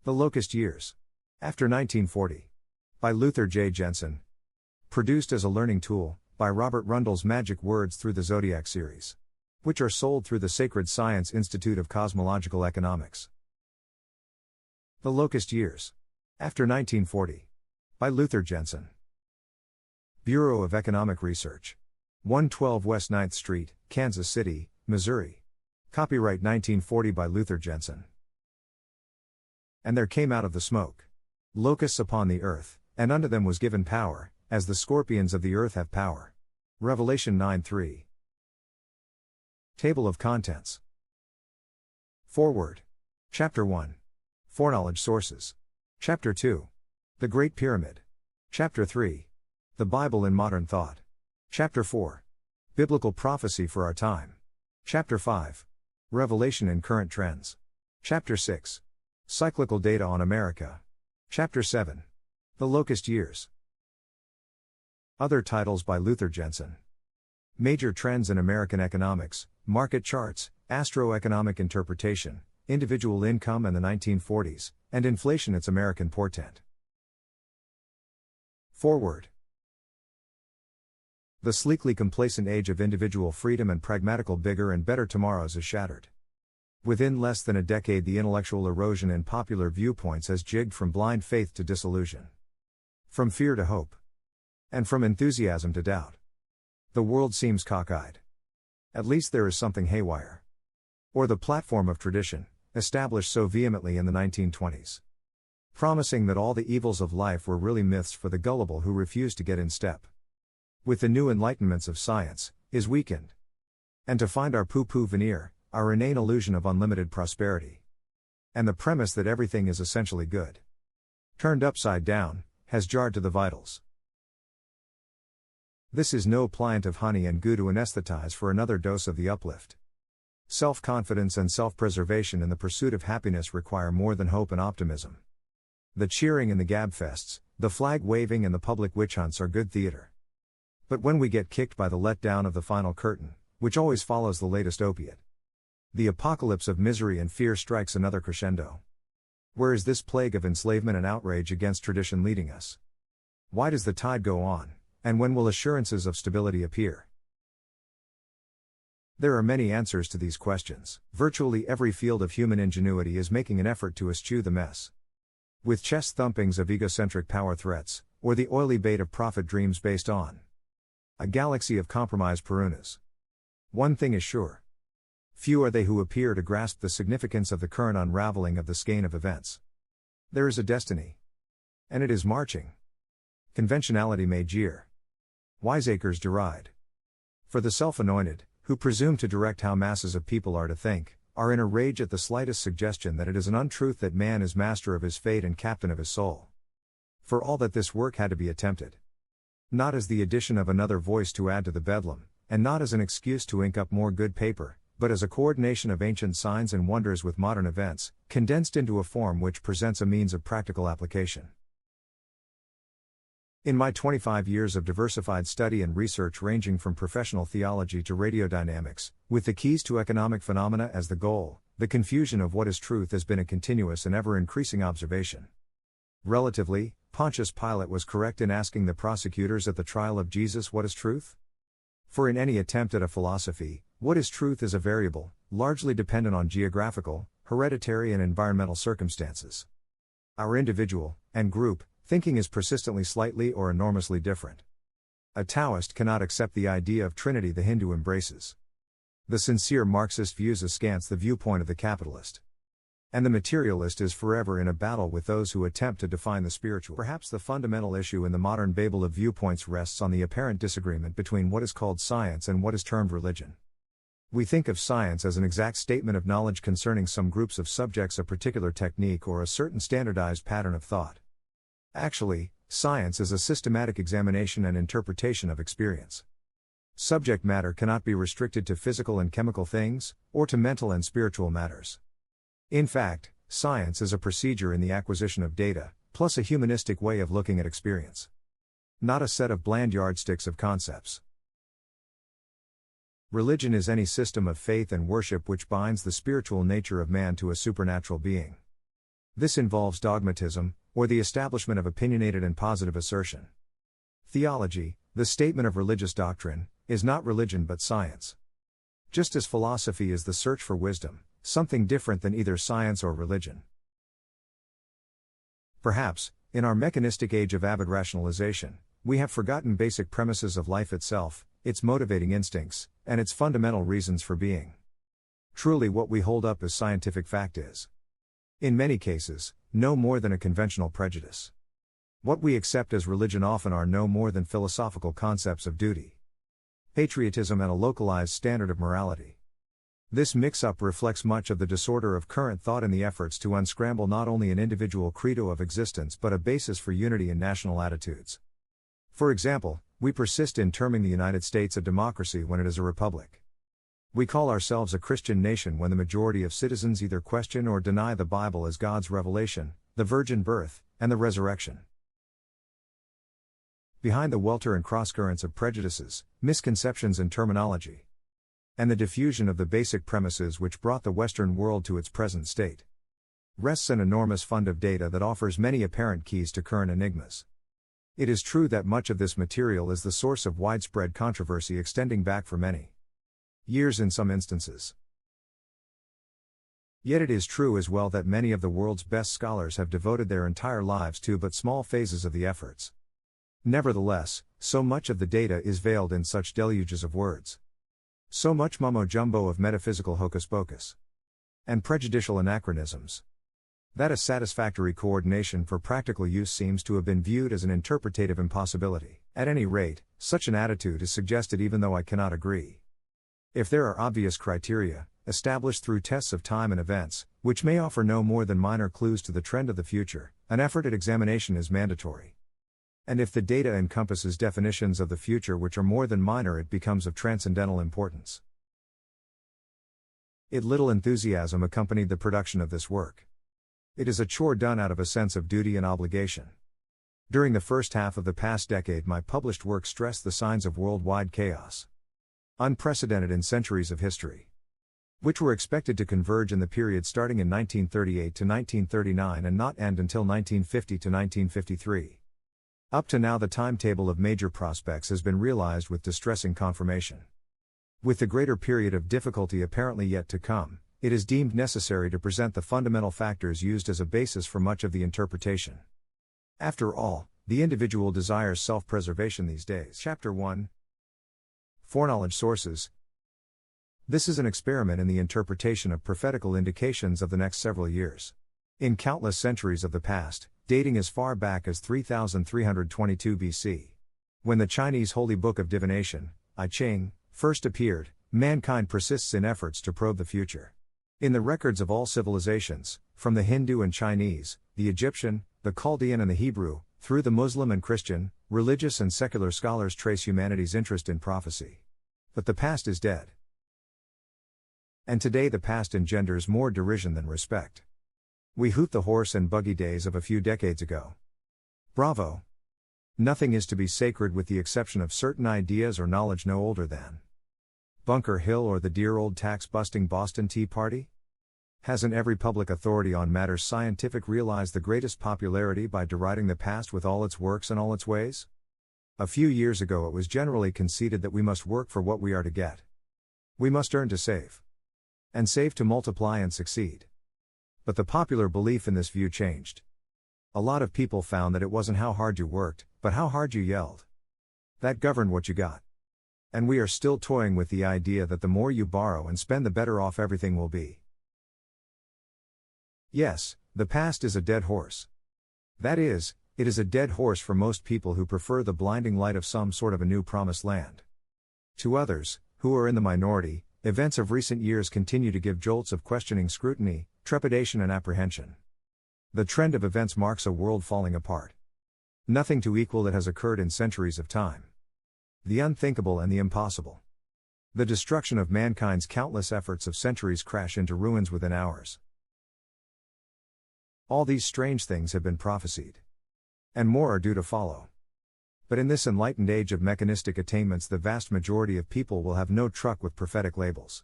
The Locust Years. After 1940. By Luther J. Jensen. Produced as a learning tool, by Robert Rundle's Magic Words Through the Zodiac series. Which are sold through the Sacred Science Institute of Cosmological Economics. The Locust Years. After 1940. By Luther Jensen. Bureau of Economic Research. 112 West 9th Street, Kansas City, Missouri. Copyright 1940 by Luther Jensen. And there came out of the smoke locusts upon the earth, and unto them was given power, as the scorpions of the earth have power. Revelation 9:3. Table of Contents. Foreword. Chapter 1. Foreknowledge Sources. Chapter 2. The Great Pyramid. Chapter 3. The Bible in Modern Thought. Chapter 4. Biblical Prophecy for Our Time. Chapter 5. Revelation in Current Trends. Chapter 6. Cyclical Data on America. Chapter 7. The Locust Years. Other titles by Luther Jensen. Major Trends in American Economics, Market Charts, Astroeconomic Interpretation, Individual Income and the 1940s, and Inflation, Its American Portent. Foreword. The sleekly complacent age of individual freedom and pragmatical bigger and better tomorrows is shattered. Within less than a decade, the intellectual erosion in popular viewpoints has jigged from blind faith to disillusion, from fear to hope, and from enthusiasm to doubt. The world seems cockeyed. At least there is something haywire. Or the platform of tradition, established so vehemently in the 1920s, promising that all the evils of life were really myths for the gullible who refused to get in step with the new enlightenments of science, is weakened. And to find our poo-poo veneer, our inane illusion of unlimited prosperity, and the premise that everything is essentially good, turned upside down, has jarred to the vitals. This is no pliant of honey and goo to anesthetize for another dose of the uplift. Self-confidence and self-preservation in the pursuit of happiness require more than hope and optimism. The cheering and the gabfests, the flag-waving and the public witch hunts are good theater. But when we get kicked by the letdown of the final curtain, which always follows the latest opiate, the apocalypse of misery and fear strikes another crescendo. Where is this plague of enslavement and outrage against tradition leading us? Why does the tide go on, and when will assurances of stability appear? There are many answers to these questions. Virtually every field of human ingenuity is making an effort to eschew the mess. With chest thumpings of egocentric power threats, or the oily bait of profit dreams based on a galaxy of compromise perunas. One thing is sure. Few are they who appear to grasp the significance of the current unraveling of the skein of events. There is a destiny. And it is marching. Conventionality may jeer. Wiseacres deride. For the self-anointed, who presume to direct how masses of people are to think, are in a rage at the slightest suggestion that it is an untruth that man is master of his fate and captain of his soul. For all that this work had to be attempted. Not as the addition of another voice to add to the bedlam, and not as an excuse to ink up more good paper, but as a coordination of ancient signs and wonders with modern events, condensed into a form which presents a means of practical application. In my 25 years of diversified study and research ranging from professional theology to radiodynamics, with the keys to economic phenomena as the goal, the confusion of what is truth has been a continuous and ever-increasing observation. Relatively, Pontius Pilate was correct in asking the prosecutors at the trial of Jesus, what is truth? For in any attempt at a philosophy, what is truth is a variable, largely dependent on geographical, hereditary and environmental circumstances. Our individual, and group, thinking is persistently slightly or enormously different. A Taoist cannot accept the idea of Trinity the Hindu embraces. The sincere Marxist views askance the viewpoint of the capitalist. And the materialist is forever in a battle with those who attempt to define the spiritual. Perhaps the fundamental issue in the modern Babel of viewpoints rests on the apparent disagreement between what is called science and what is termed religion. We think of science as an exact statement of knowledge concerning some groups of subjects, a particular technique, or a certain standardized pattern of thought. Actually, science is a systematic examination and interpretation of experience. Subject matter cannot be restricted to physical and chemical things, or to mental and spiritual matters. In fact, science is a procedure in the acquisition of data, plus a humanistic way of looking at experience. Not a set of bland yardsticks of concepts. Religion is any system of faith and worship which binds the spiritual nature of man to a supernatural being. This involves dogmatism, or the establishment of opinionated and positive assertion. Theology, the statement of religious doctrine, is not religion but science. Just as philosophy is the search for wisdom, something different than either science or religion. Perhaps, in our mechanistic age of avid rationalization, we have forgotten basic premises of life itself, its motivating instincts, and its fundamental reasons for being. Truly, what we hold up as scientific fact is, in many cases, no more than a conventional prejudice. What we accept as religion often are no more than philosophical concepts of duty, patriotism, and a localized standard of morality. This mix-up reflects much of the disorder of current thought in the efforts to unscramble not only an individual credo of existence but a basis for unity in national attitudes. For example, we persist in terming the United States a democracy when it is a republic. We call ourselves a Christian nation when the majority of citizens either question or deny the Bible as God's revelation, the virgin birth, and the resurrection. Behind the welter and crosscurrents of prejudices, misconceptions and terminology, and the diffusion of the basic premises which brought the Western world to its present state, rests an enormous fund of data that offers many apparent keys to current enigmas. It is true that much of this material is the source of widespread controversy extending back for many years in some instances. Yet it is true as well that many of the world's best scholars have devoted their entire lives to but small phases of the efforts. Nevertheless, so much of the data is veiled in such deluges of words. So much mumbo-jumbo of metaphysical hocus-pocus and prejudicial anachronisms, that a satisfactory coordination for practical use seems to have been viewed as an interpretative impossibility. At any rate, such an attitude is suggested even though I cannot agree. If there are obvious criteria, established through tests of time and events, which may offer no more than minor clues to the trend of the future, an effort at examination is mandatory. And if the data encompasses definitions of the future which are more than minor, it becomes of transcendental importance. Little enthusiasm accompanied the production of this work. It is a chore done out of a sense of duty and obligation. During the first half of the past decade, my published work stressed the signs of worldwide chaos, unprecedented in centuries of history, which were expected to converge in the period starting in 1938 to 1939 and not end until 1950 to 1953. Up to now, the timetable of major prospects has been realized with distressing confirmation. With the greater period of difficulty apparently yet to come, it is deemed necessary to present the fundamental factors used as a basis for much of the interpretation. After all, the individual desires self-preservation these days. Chapter 1. Foreknowledge sources. This is an experiment in the interpretation of prophetical indications of the next several years. In countless centuries of the past, dating as far back as 3322 BC, when the Chinese Holy Book of Divination, I Ching, first appeared, mankind persists in efforts to probe the future. In the records of all civilizations, from the Hindu and Chinese, the Egyptian, the Chaldean and the Hebrew, through the Muslim and Christian, religious and secular scholars trace humanity's interest in prophecy. But the past is dead. And today the past engenders more derision than respect. We hoot the horse and buggy days of a few decades ago. Bravo! Nothing is to be sacred with the exception of certain ideas or knowledge no older than Bunker Hill or the dear old tax-busting Boston Tea Party? Hasn't every public authority on matters scientific realized the greatest popularity by deriding the past with all its works and all its ways? A few years ago it was generally conceded that we must work for what we are to get. We must earn to save. And save to multiply and succeed. But the popular belief in this view changed. A lot of people found that it wasn't how hard you worked, but how hard you yelled. That governed what you got. And we are still toying with the idea that the more you borrow and spend, the better off everything will be. Yes, the past is a dead horse. That is, it is a dead horse for most people who prefer the blinding light of some sort of a new promised land. To others, who are in the minority, events of recent years continue to give jolts of questioning scrutiny, trepidation and apprehension. The trend of events marks a world falling apart. Nothing to equal it has occurred in centuries of time. The unthinkable and the impossible. The destruction of mankind's countless efforts of centuries crash into ruins within hours. All these strange things have been prophesied. And more are due to follow. But in this enlightened age of mechanistic attainments, the vast majority of people will have no truck with prophetic labels.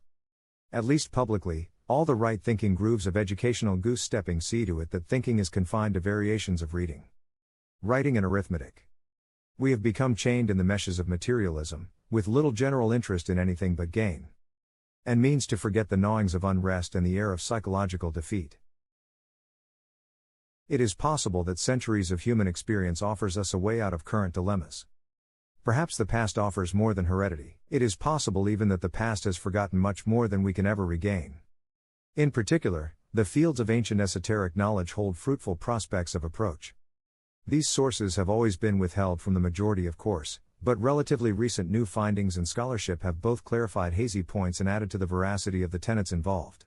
At least publicly, All the right thinking grooves of educational goose-stepping see to it that thinking is confined to variations of reading, writing and arithmetic. We have become chained in the meshes of materialism, with little general interest in anything but gain, and means to forget the gnawings of unrest and the air of psychological defeat. It is possible that centuries of human experience offers us a way out of current dilemmas. Perhaps the past offers more than heredity. It is possible even that the past has forgotten much more than we can ever regain. In particular, the fields of ancient esoteric knowledge hold fruitful prospects of approach. These sources have always been withheld from the majority, of course, but relatively recent new findings and scholarship have both clarified hazy points and added to the veracity of the tenets involved.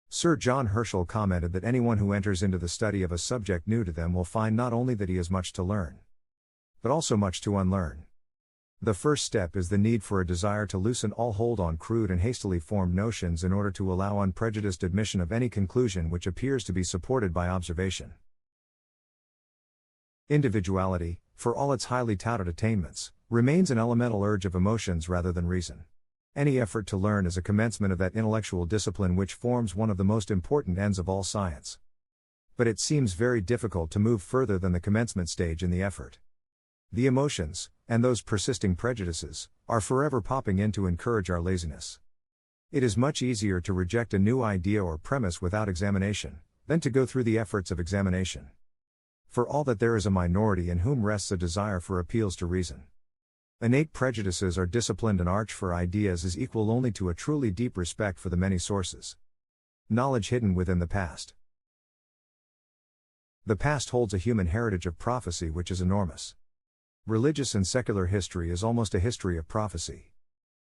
Sir John Herschel commented that anyone who enters into the study of a subject new to them will find not only that he has much to learn, but also much to unlearn. The first step is the need for a desire to loosen all hold on crude and hastily formed notions in order to allow unprejudiced admission of any conclusion which appears to be supported by observation. Individuality, for all its highly touted attainments, remains an elemental urge of emotions rather than reason. Any effort to learn is a commencement of that intellectual discipline which forms one of the most important ends of all science. But it seems very difficult to move further than the commencement stage in the effort. The emotions, and those persisting prejudices, are forever popping in to encourage our laziness. It is much easier to reject a new idea or premise without examination, than to go through the efforts of examination. For all that there is a minority in whom rests a desire for appeals to reason. Innate prejudices are disciplined, and arch for ideas is equal only to a truly deep respect for the many sources. Knowledge hidden within the past. The past holds a human heritage of prophecy which is enormous. Religious and secular history is almost a history of prophecy.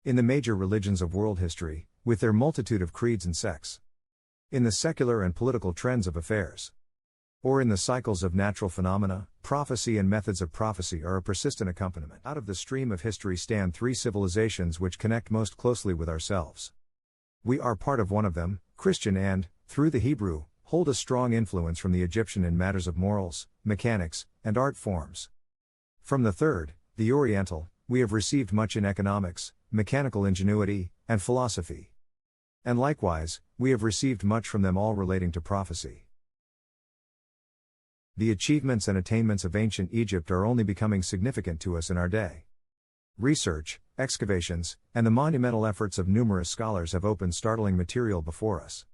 In the major religions of world history, with their multitude of creeds and sects. In the secular and political trends of affairs. Or in the cycles of natural phenomena, prophecy and methods of prophecy are a persistent accompaniment. Out of the stream of history stand three civilizations which connect most closely with ourselves. We are part of one of them, Christian, and, through the Hebrew, hold a strong influence from the Egyptian in matters of morals, mechanics, and art forms. From the third, the Oriental, we have received much in economics, mechanical ingenuity, and philosophy. And likewise, we have received much from them all relating to prophecy. The achievements and attainments of ancient Egypt are only becoming significant to us in our day. Research, excavations, and the monumental efforts of numerous scholars have opened startling material before us.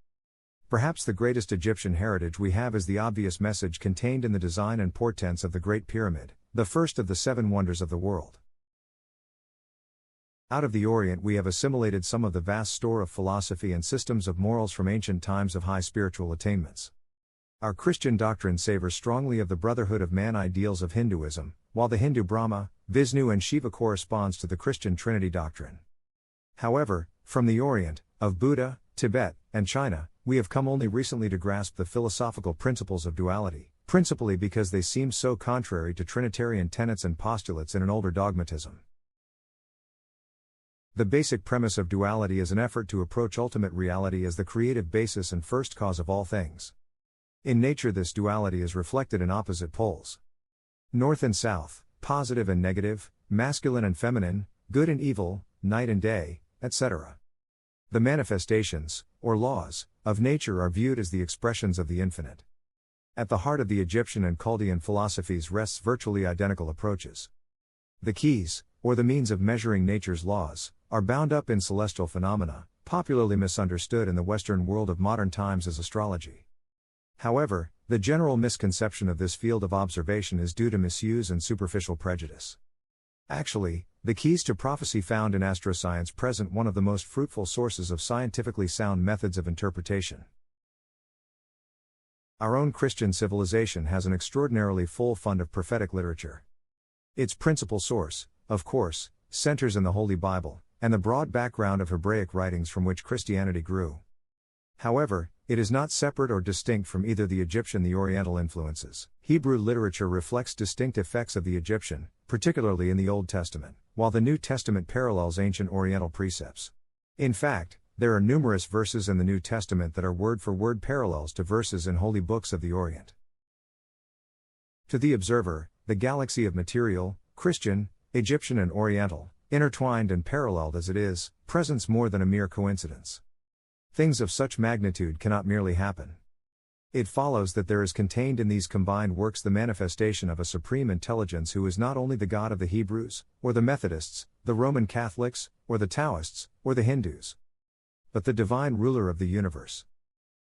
Perhaps the greatest Egyptian heritage we have is the obvious message contained in the design and portents of the Great Pyramid, the first of the 7 wonders of the world. Out of the Orient we have assimilated some of the vast store of philosophy and systems of morals from ancient times of high spiritual attainments. Our Christian doctrine savors strongly of the brotherhood of man ideals of Hinduism, while the Hindu Brahma, Vishnu and Shiva corresponds to the Christian Trinity doctrine. However, from the Orient, of Buddha, Tibet, and China, we have come only recently to grasp the philosophical principles of duality, principally because they seem so contrary to Trinitarian tenets and postulates in an older dogmatism. The basic premise of duality is an effort to approach ultimate reality as the creative basis and first cause of all things. In nature this duality is reflected in opposite poles. North and south, positive and negative, masculine and feminine, good and evil, night and day, etc. The manifestations, or laws, of nature are viewed as the expressions of the infinite. At the heart of the Egyptian and Chaldean philosophies rests virtually identical approaches. The keys, or the means of measuring nature's laws, are bound up in celestial phenomena, popularly misunderstood in the Western world of modern times as astrology. However, the general misconception of this field of observation is due to misuse and superficial prejudice. Actually, the keys to prophecy found in astroscience present one of the most fruitful sources of scientifically sound methods of interpretation. Our own Christian civilization has an extraordinarily full fund of prophetic literature. Its principal source, of course, centers in the Holy Bible, and the broad background of Hebraic writings from which Christianity grew. However, it is not separate or distinct from either the Egyptian or the Oriental influences. Hebrew literature reflects distinct effects of the Egyptian, particularly in the Old Testament, while the New Testament parallels ancient Oriental precepts. In fact, there are numerous verses in the New Testament that are word-for-word parallels to verses in holy books of the Orient. To the observer, the galaxy of material, Christian, Egyptian and Oriental, intertwined and paralleled as it is, presents more than a mere coincidence. Things of such magnitude cannot merely happen. It follows that there is contained in these combined works the manifestation of a supreme intelligence who is not only the God of the Hebrews, or the Methodists, the Roman Catholics, or the Taoists, or the Hindus, but the divine ruler of the universe.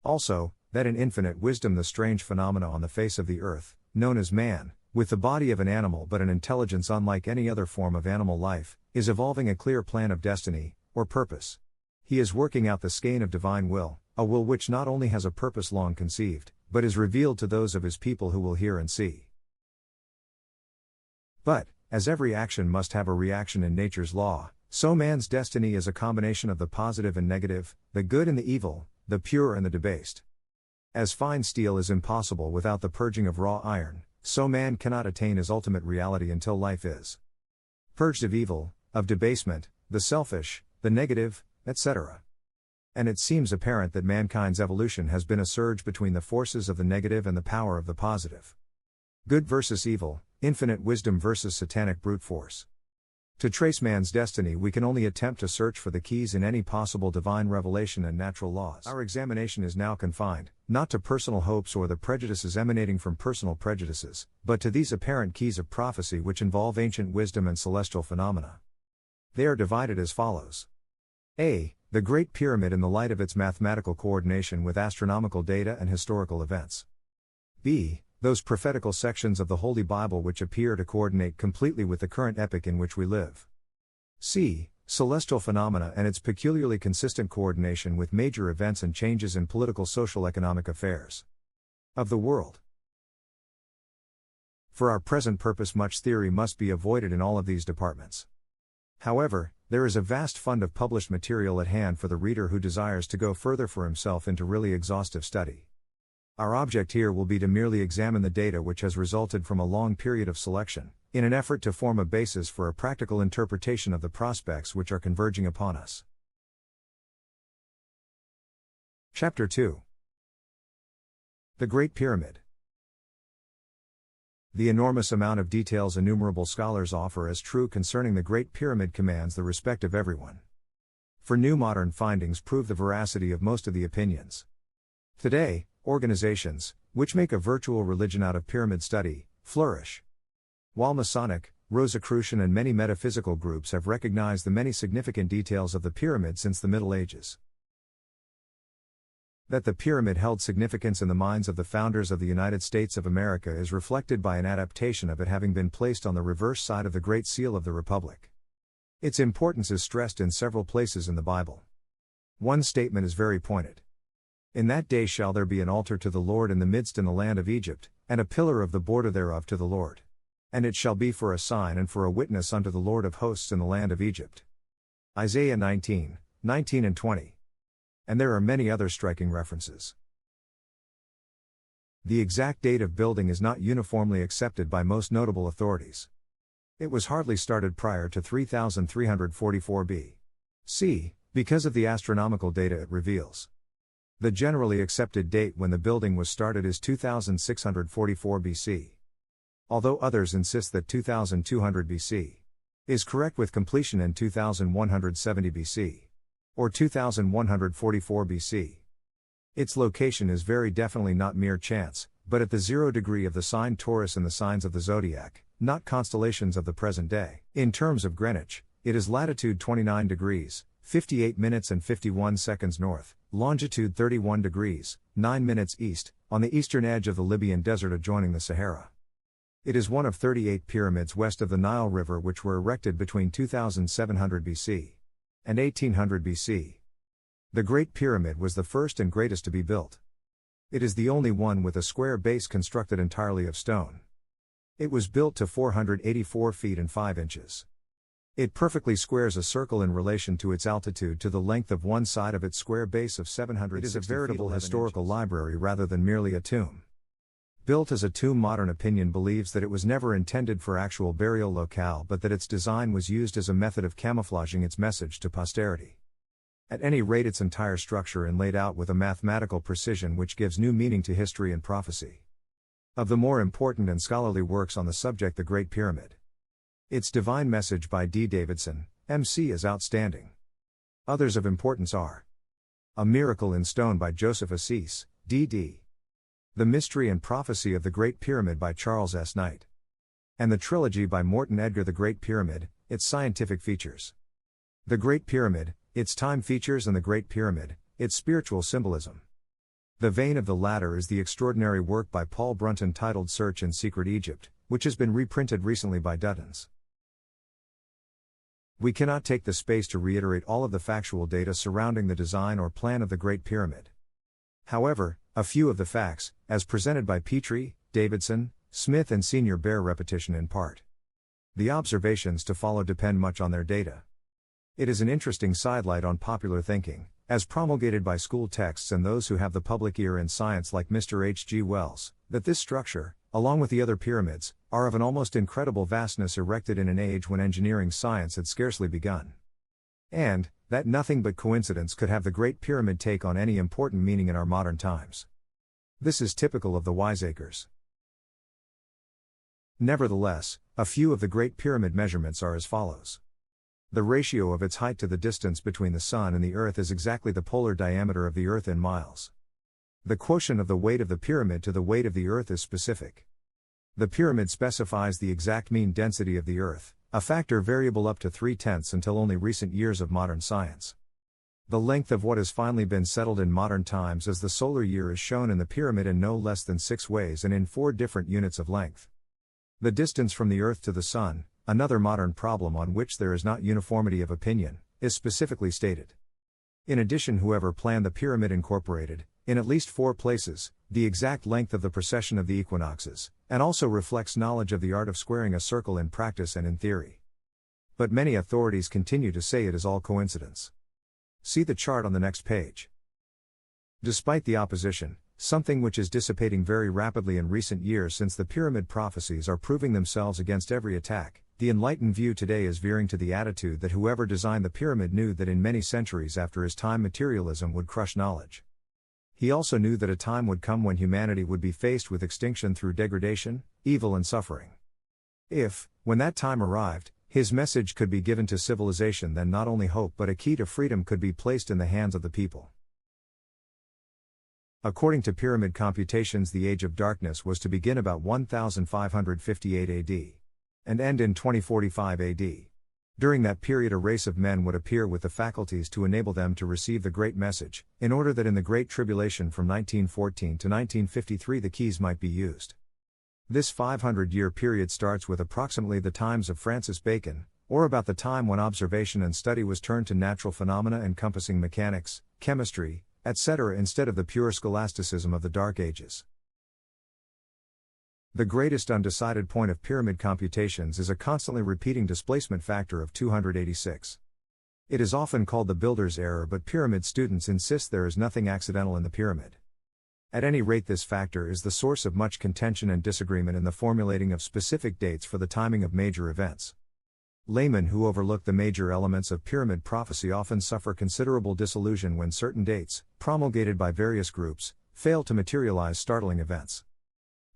Also, that in infinite wisdom the strange phenomena on the face of the earth, known as man, with the body of an animal but an intelligence unlike any other form of animal life, is evolving a clear plan of destiny, or purpose. He is working out the skein of divine will, a will which not only has a purpose long conceived, but is revealed to those of his people who will hear and see. But, as every action must have a reaction in nature's law, so man's destiny is a combination of the positive and negative, the good and the evil, the pure and the debased. As fine steel is impossible without the purging of raw iron, so man cannot attain his ultimate reality until life is purged of evil, of debasement, the selfish, the negative, etc. And it seems apparent that mankind's evolution has been a surge between the forces of the negative and the power of the positive. Good versus evil, infinite wisdom versus satanic brute force. To trace man's destiny, we can only attempt to search for the keys in any possible divine revelation and natural laws. Our examination is now confined, not to personal hopes or the prejudices emanating from personal prejudices, but to these apparent keys of prophecy which involve ancient wisdom and celestial phenomena. They are divided as follows. A. The Great Pyramid in the light of its mathematical coordination with astronomical data and historical events. B. Those prophetical sections of the Holy Bible which appear to coordinate completely with the current epoch in which we live. C. Celestial phenomena and its peculiarly consistent coordination with major events and changes in political, social, economic affairs of the world. For our present purpose, much theory must be avoided in all of these departments. However, there is a vast fund of published material at hand for the reader who desires to go further for himself into really exhaustive study. Our object here will be to merely examine the data which has resulted from a long period of selection, in an effort to form a basis for a practical interpretation of the prospects which are converging upon us. Chapter 2. The Great Pyramid. The enormous amount of details innumerable scholars offer as true concerning the Great Pyramid commands the respect of everyone. For new modern findings prove the veracity of most of the opinions. Today, organizations, which make a virtual religion out of pyramid study, flourish. While Masonic, Rosicrucian and many metaphysical groups have recognized the many significant details of the pyramid since the Middle Ages. That the pyramid held significance in the minds of the founders of the United States of America is reflected by an adaptation of it having been placed on the reverse side of the Great Seal of the Republic. Its importance is stressed in several places in the Bible. One statement is very pointed. In that day shall there be an altar to the Lord in the midst in the land of Egypt, and a pillar of the border thereof to the Lord. And it shall be for a sign and for a witness unto the Lord of hosts in the land of Egypt. Isaiah 19:19 and 20. And there are many other striking references. The exact date of building is not uniformly accepted by most notable authorities. It was hardly started prior to 3344 B.C., because of the astronomical data it reveals. The generally accepted date when the building was started is 2644 BC. Although others insist that 2200 BC is correct with completion in 2170 BC. Or 2144 BC. Its location is very definitely not mere chance, but at the 0 degree of the sign Taurus in the signs of the zodiac, not constellations of the present day. In terms of Greenwich, it is latitude 29 degrees, 58 minutes and 51 seconds north, longitude 31 degrees, 9 minutes east, on the eastern edge of the Libyan desert adjoining the Sahara. It is one of 38 pyramids west of the Nile River which were erected between 2700 BC. and 1800 BC. The Great Pyramid was the first and greatest to be built. It is the only one with a square base constructed entirely of stone. It was built to 484 feet and 5 inches. It perfectly squares a circle in relation to its altitude to the length of one side of its square base of 760 feet. It is a veritable historical library rather than merely a tomb. Built as a tomb, modern opinion believes that it was never intended for actual burial locale but that its design was used as a method of camouflaging its message to posterity. At any rate, its entire structure is laid out with a mathematical precision which gives new meaning to history and prophecy. Of the more important and scholarly works on the subject, the Great Pyramid. Its Divine Message by D. Davidson, M.C. is outstanding. Others of importance are A Miracle in Stone by Joseph Assis, D.D. The Mystery and Prophecy of the Great Pyramid by Charles S. Knight. And the Trilogy by Morton Edgar. The Great Pyramid, Its Scientific Features. The Great Pyramid, Its Time Features, and the Great Pyramid, Its Spiritual Symbolism. The vein of the latter is the extraordinary work by Paul Brunton titled Search in Secret Egypt, which has been reprinted recently by Duttons. We cannot take the space to reiterate all of the factual data surrounding the design or plan of the Great Pyramid. However, a few of the facts, as presented by Petrie, Davidson, Smith and Sr. bear repetition in part. The observations to follow depend much on their data. It is an interesting sidelight on popular thinking, as promulgated by school texts and those who have the public ear in science like Mr. H. G. Wells, that this structure, along with the other pyramids, are of an almost incredible vastness erected in an age when engineering science had scarcely begun. And, that nothing but coincidence could have the Great Pyramid take on any important meaning in our modern times. This is typical of the wiseacres. Nevertheless, a few of the Great Pyramid measurements are as follows. The ratio of its height to the distance between the Sun and the Earth is exactly the polar diameter of the Earth in miles. The quotient of the weight of the pyramid to the weight of the Earth is specific. The pyramid specifies the exact mean density of the Earth, a factor variable up to 3/10 until only recent years of modern science. The length of what has finally been settled in modern times as the solar year is shown in the pyramid in no less than 6 ways and in 4 different units of length. The distance from the Earth to the Sun, another modern problem on which there is not uniformity of opinion, is specifically stated. In addition, whoever planned the pyramid incorporated, in at least 4 places, the exact length of the precession of the equinoxes, and also reflects knowledge of the art of squaring a circle in practice and in theory. But many authorities continue to say it is all coincidence. See the chart on the next page. Despite the opposition, something which is dissipating very rapidly in recent years since the pyramid prophecies are proving themselves against every attack, the enlightened view today is veering to the attitude that whoever designed the pyramid knew that in many centuries after his time materialism would crush knowledge. He also knew that a time would come when humanity would be faced with extinction through degradation, evil and suffering. If, when that time arrived, his message could be given to civilization, then not only hope but a key to freedom could be placed in the hands of the people. According to pyramid computations, the Age of Darkness was to begin about 1558 AD and end in 2045 AD. During that period a race of men would appear with the faculties to enable them to receive the Great Message, in order that in the Great Tribulation from 1914 to 1953 the keys might be used. This 500-year period starts with approximately the times of Francis Bacon, or about the time when observation and study was turned to natural phenomena encompassing mechanics, chemistry, etc. instead of the pure scholasticism of the Dark Ages. The greatest undecided point of pyramid computations is a constantly repeating displacement factor of 286. It is often called the builder's error, but pyramid students insist there is nothing accidental in the pyramid. At any rate, this factor is the source of much contention and disagreement in the formulating of specific dates for the timing of major events. Laymen who overlook the major elements of pyramid prophecy often suffer considerable disillusion when certain dates, promulgated by various groups, fail to materialize startling events.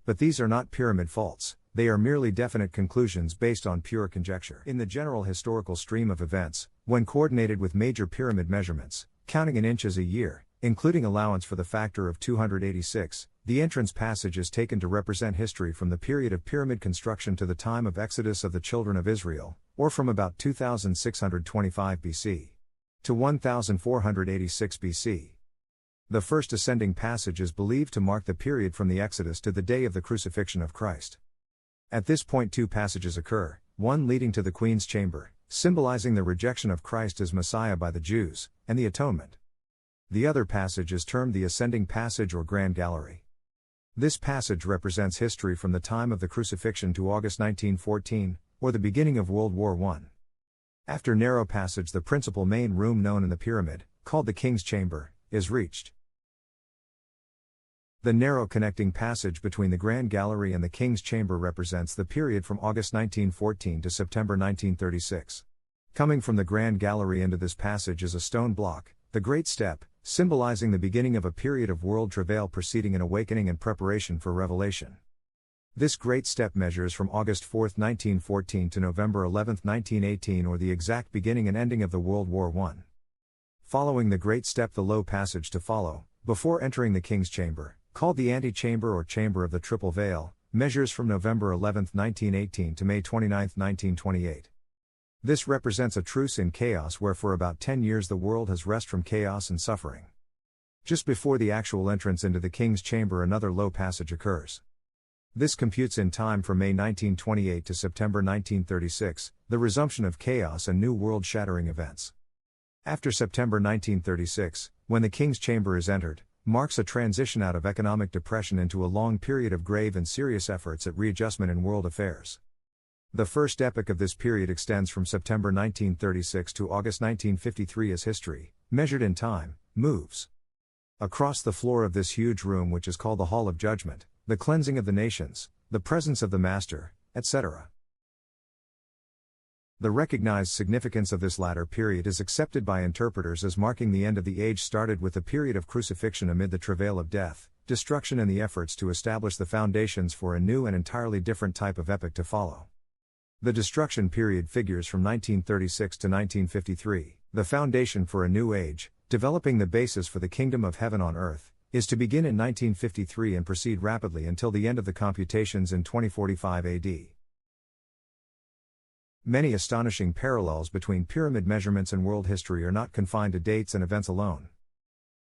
But these are not pyramid faults, they are merely definite conclusions based on pure conjecture. In the general historical stream of events, when coordinated with major pyramid measurements, counting in inches a year, including allowance for the factor of 286, the entrance passage is taken to represent history from the period of pyramid construction to the time of Exodus of the children of Israel, or from about 2625 BC to 1486 BC. The first ascending passage is believed to mark the period from the Exodus to the day of the crucifixion of Christ. At this point 2 passages occur, one leading to the Queen's Chamber, symbolizing the rejection of Christ as Messiah by the Jews, and the Atonement. The other passage is termed the Ascending Passage or Grand Gallery. This passage represents history from the time of the crucifixion to August 1914, or the beginning of World War I. After narrow passage, the principal main room known in the pyramid, called the King's Chamber, is reached. The narrow connecting passage between the Grand Gallery and the King's Chamber represents the period from August 1914 to September 1936. Coming from the Grand Gallery into this passage is a stone block, the Great Step, symbolizing the beginning of a period of world travail preceding an awakening and preparation for revelation. This Great Step measures from August 4, 1914 to November 11, 1918, or the exact beginning and ending of the World War I. following the great step the low passage to follow, before entering the king's chamber, called the antechamber or chamber of the triple veil, measures from November 11, 1918 to May 29, 1928. This represents a truce in chaos where for about 10 years the world has rest from chaos and suffering. Just before the actual entrance into the king's chamber another low passage occurs. This computes in time from May 1928 to September 1936, the resumption of chaos and new world-shattering events. After September 1936, when the king's chamber is entered, marks a transition out of economic depression into a long period of grave and serious efforts at readjustment in world affairs. The first epoch of this period extends from September 1936 to August 1953 as history, measured in time, moves across the floor of this huge room which is called the Hall of Judgment, the cleansing of the nations, the presence of the Master, etc. The recognized significance of this latter period is accepted by interpreters as marking the end of the age started with the period of crucifixion amid the travail of death, destruction and the efforts to establish the foundations for a new and entirely different type of epoch to follow. The destruction period figures from 1936 to 1953, the foundation for a new age, developing the basis for the kingdom of heaven on earth, is to begin in 1953 and proceed rapidly until the end of the computations in 2045 AD. Many astonishing parallels between pyramid measurements and world history are not confined to dates and events alone.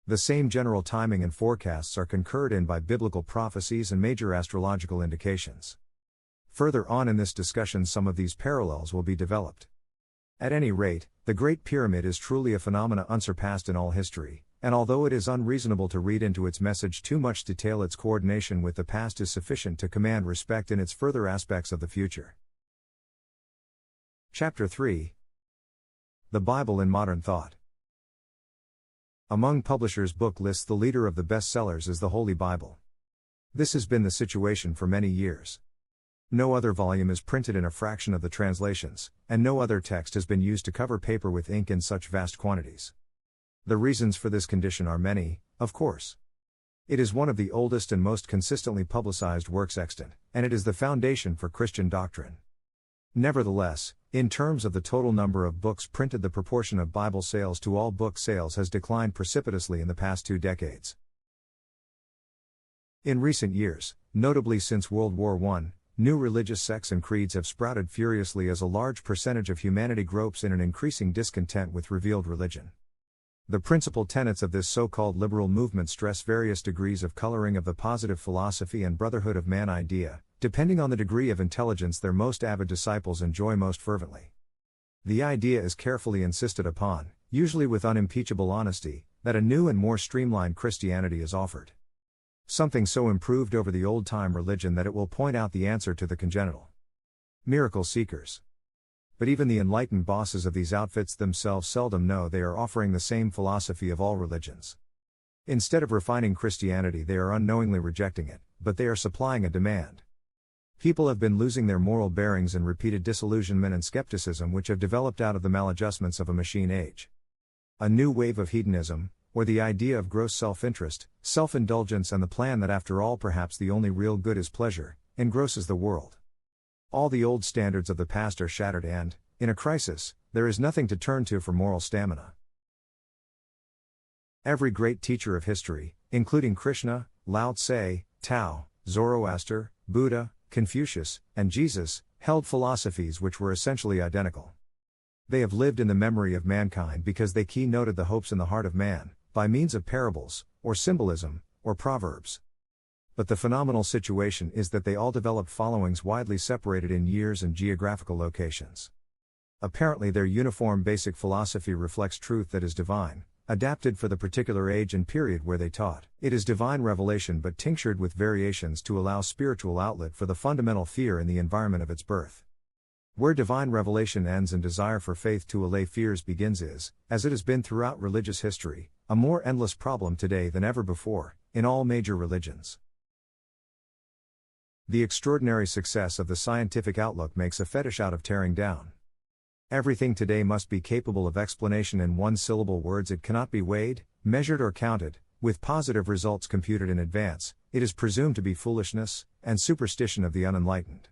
The same general timing and forecasts are concurred in by biblical prophecies and major astrological indications. Further on in this discussion some of these parallels will be developed. At any rate, the Great Pyramid is truly a phenomena unsurpassed in all history, and although it is unreasonable to read into its message too much detail, its coordination with the past is sufficient to command respect in its further aspects of the future. Chapter 3. The Bible in Modern Thought. Among publishers' book lists, the leader of the bestsellers is the Holy Bible. This has been the situation for many years. No other volume is printed in a fraction of the translations, and no other text has been used to cover paper with ink in such vast quantities. The reasons for this condition are many, of course. It is one of the oldest and most consistently publicized works extant, and it is the foundation for Christian doctrine. Nevertheless, in terms of the total number of books printed, the proportion of Bible sales to all book sales has declined precipitously in the past 2 decades. In recent years, notably since World War I, new religious sects and creeds have sprouted furiously as a large percentage of humanity gropes in an increasing discontent with revealed religion. The principal tenets of this so-called liberal movement stress various degrees of coloring of the positive philosophy and brotherhood of man idea, depending on the degree of intelligence their most avid disciples enjoy most fervently. The idea is carefully insisted upon, usually with unimpeachable honesty, that a new and more streamlined Christianity is offered. Something so improved over the old-time religion that it will point out the answer to the congenital miracle seekers. But even the enlightened bosses of these outfits themselves seldom know they are offering the same philosophy of all religions. Instead of refining Christianity, they are unknowingly rejecting it, but they are supplying a demand. People have been losing their moral bearings in repeated disillusionment and skepticism which have developed out of the maladjustments of a machine age. A new wave of hedonism, or the idea of gross self-interest, self-indulgence and the plan that after all perhaps the only real good is pleasure, engrosses the world. All the old standards of the past are shattered and, in a crisis, there is nothing to turn to for moral stamina. Every great teacher of history, including Krishna, Lao Tse, Tao, Zoroaster, Buddha, Confucius, and Jesus, held philosophies which were essentially identical. They have lived in the memory of mankind because they keynoted the hopes in the heart of man, by means of parables, or symbolism, or proverbs. But the phenomenal situation is that they all developed followings widely separated in years and geographical locations. Apparently their uniform basic philosophy reflects truth that is divine, adapted for the particular age and period where they taught. It is divine revelation but tinctured with variations to allow spiritual outlet for the fundamental fear in the environment of its birth. Where divine revelation ends and desire for faith to allay fears begins is, as it has been throughout religious history, a more endless problem today than ever before, in all major religions. The extraordinary success of the scientific outlook makes a fetish out of tearing down. Everything today must be capable of explanation in one-syllable words. It cannot be weighed, measured or counted, with positive results computed in advance. It is presumed to be foolishness, and superstition of the unenlightened.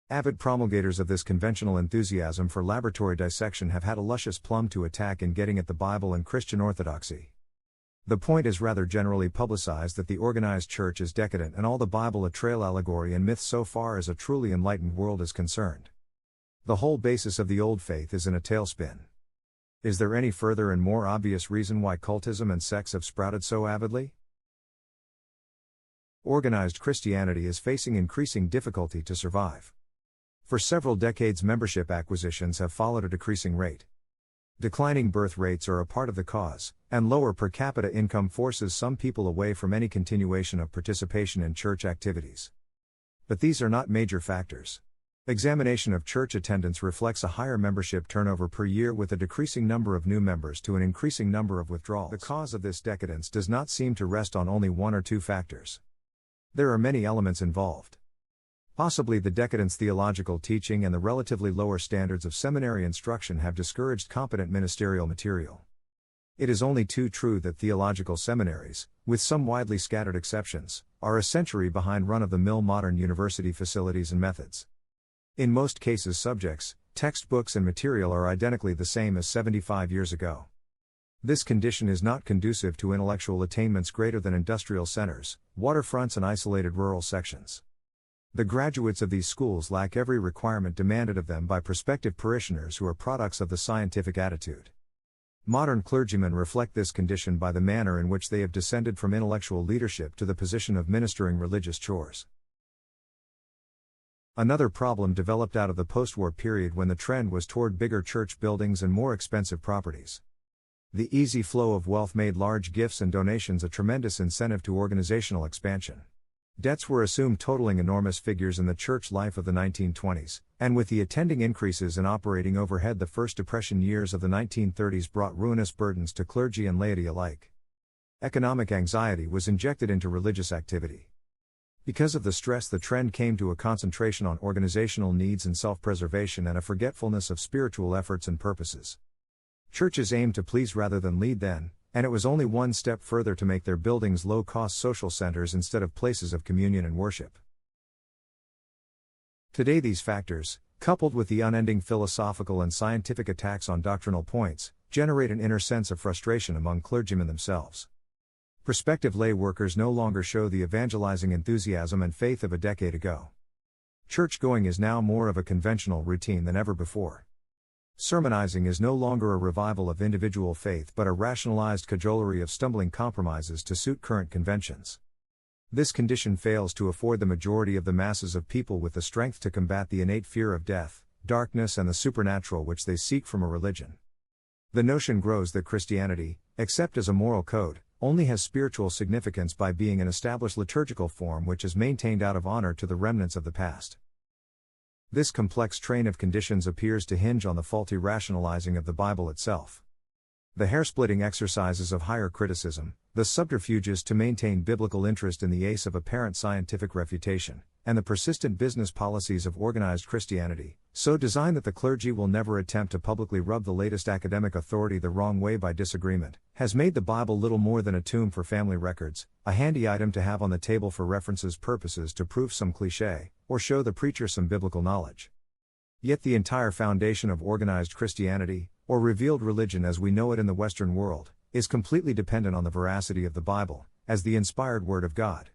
Avid promulgators of this conventional enthusiasm for laboratory dissection have had a luscious plum to attack in getting at the Bible and Christian orthodoxy. The point is rather generally publicized that the organized church is decadent and all the Bible a trail allegory and myth so far as a truly enlightened world is concerned. The whole basis of the old faith is in a tailspin. Is there any further and more obvious reason why cultism and sects have sprouted so avidly? Organized Christianity is facing increasing difficulty to survive. For several decades, membership acquisitions have followed a decreasing rate. Declining birth rates are a part of the cause, and lower per capita income forces some people away from any continuation of participation in church activities. But these are not major factors. Examination of church attendance reflects a higher membership turnover per year with a decreasing number of new members to an increasing number of withdrawals. The cause of this decadence does not seem to rest on only one or two factors. There are many elements involved. Possibly the decadence theological teaching and the relatively lower standards of seminary instruction have discouraged competent ministerial material. It is only too true that theological seminaries, with some widely scattered exceptions, are a century behind run-of-the-mill modern university facilities and methods. In most cases, subjects, textbooks and material are identically the same as 75 years ago. This condition is not conducive to intellectual attainments greater than industrial centers, waterfronts and isolated rural sections. The graduates of these schools lack every requirement demanded of them by prospective parishioners who are products of the scientific attitude. Modern clergymen reflect this condition by the manner in which they have descended from intellectual leadership to the position of ministering religious chores. Another problem developed out of the post-war period when the trend was toward bigger church buildings and more expensive properties. The easy flow of wealth made large gifts and donations a tremendous incentive to organizational expansion. Debts were assumed totaling enormous figures in the church life of the 1920s, and with the attending increases in operating overhead, the First Depression years of the 1930s brought ruinous burdens to clergy and laity alike. Economic anxiety was injected into religious activity. Because of the stress, the trend came to a concentration on organizational needs and self-preservation and a forgetfulness of spiritual efforts and purposes. Churches aimed to please rather than lead then, and it was only one step further to make their buildings low-cost social centers instead of places of communion and worship. Today these factors, coupled with the unending philosophical and scientific attacks on doctrinal points, generate an inner sense of frustration among clergymen themselves. Prospective lay workers no longer show the evangelizing enthusiasm and faith of a decade ago. Church-going is now more of a conventional routine than ever before. Sermonizing is no longer a revival of individual faith but a rationalized cajolery of stumbling compromises to suit current conventions. This condition fails to afford the majority of the masses of people with the strength to combat the innate fear of death, darkness and the supernatural which they seek from a religion. The notion grows that Christianity, except as a moral code, only has spiritual significance by being an established liturgical form which is maintained out of honor to the remnants of the past. This complex train of conditions appears to hinge on the faulty rationalizing of the Bible itself. The hair-splitting exercises of higher criticism, the subterfuges to maintain biblical interest in the ace of apparent scientific refutation, and the persistent business policies of organized Christianity, so designed that the clergy will never attempt to publicly rub the latest academic authority the wrong way by disagreement, has made the Bible little more than a tomb for family records, a handy item to have on the table for references purposes to prove some cliché, or show the preacher some biblical knowledge. Yet the entire foundation of organized Christianity, or revealed religion as we know it in the Western world, is completely dependent on the veracity of the Bible, as the inspired Word of God.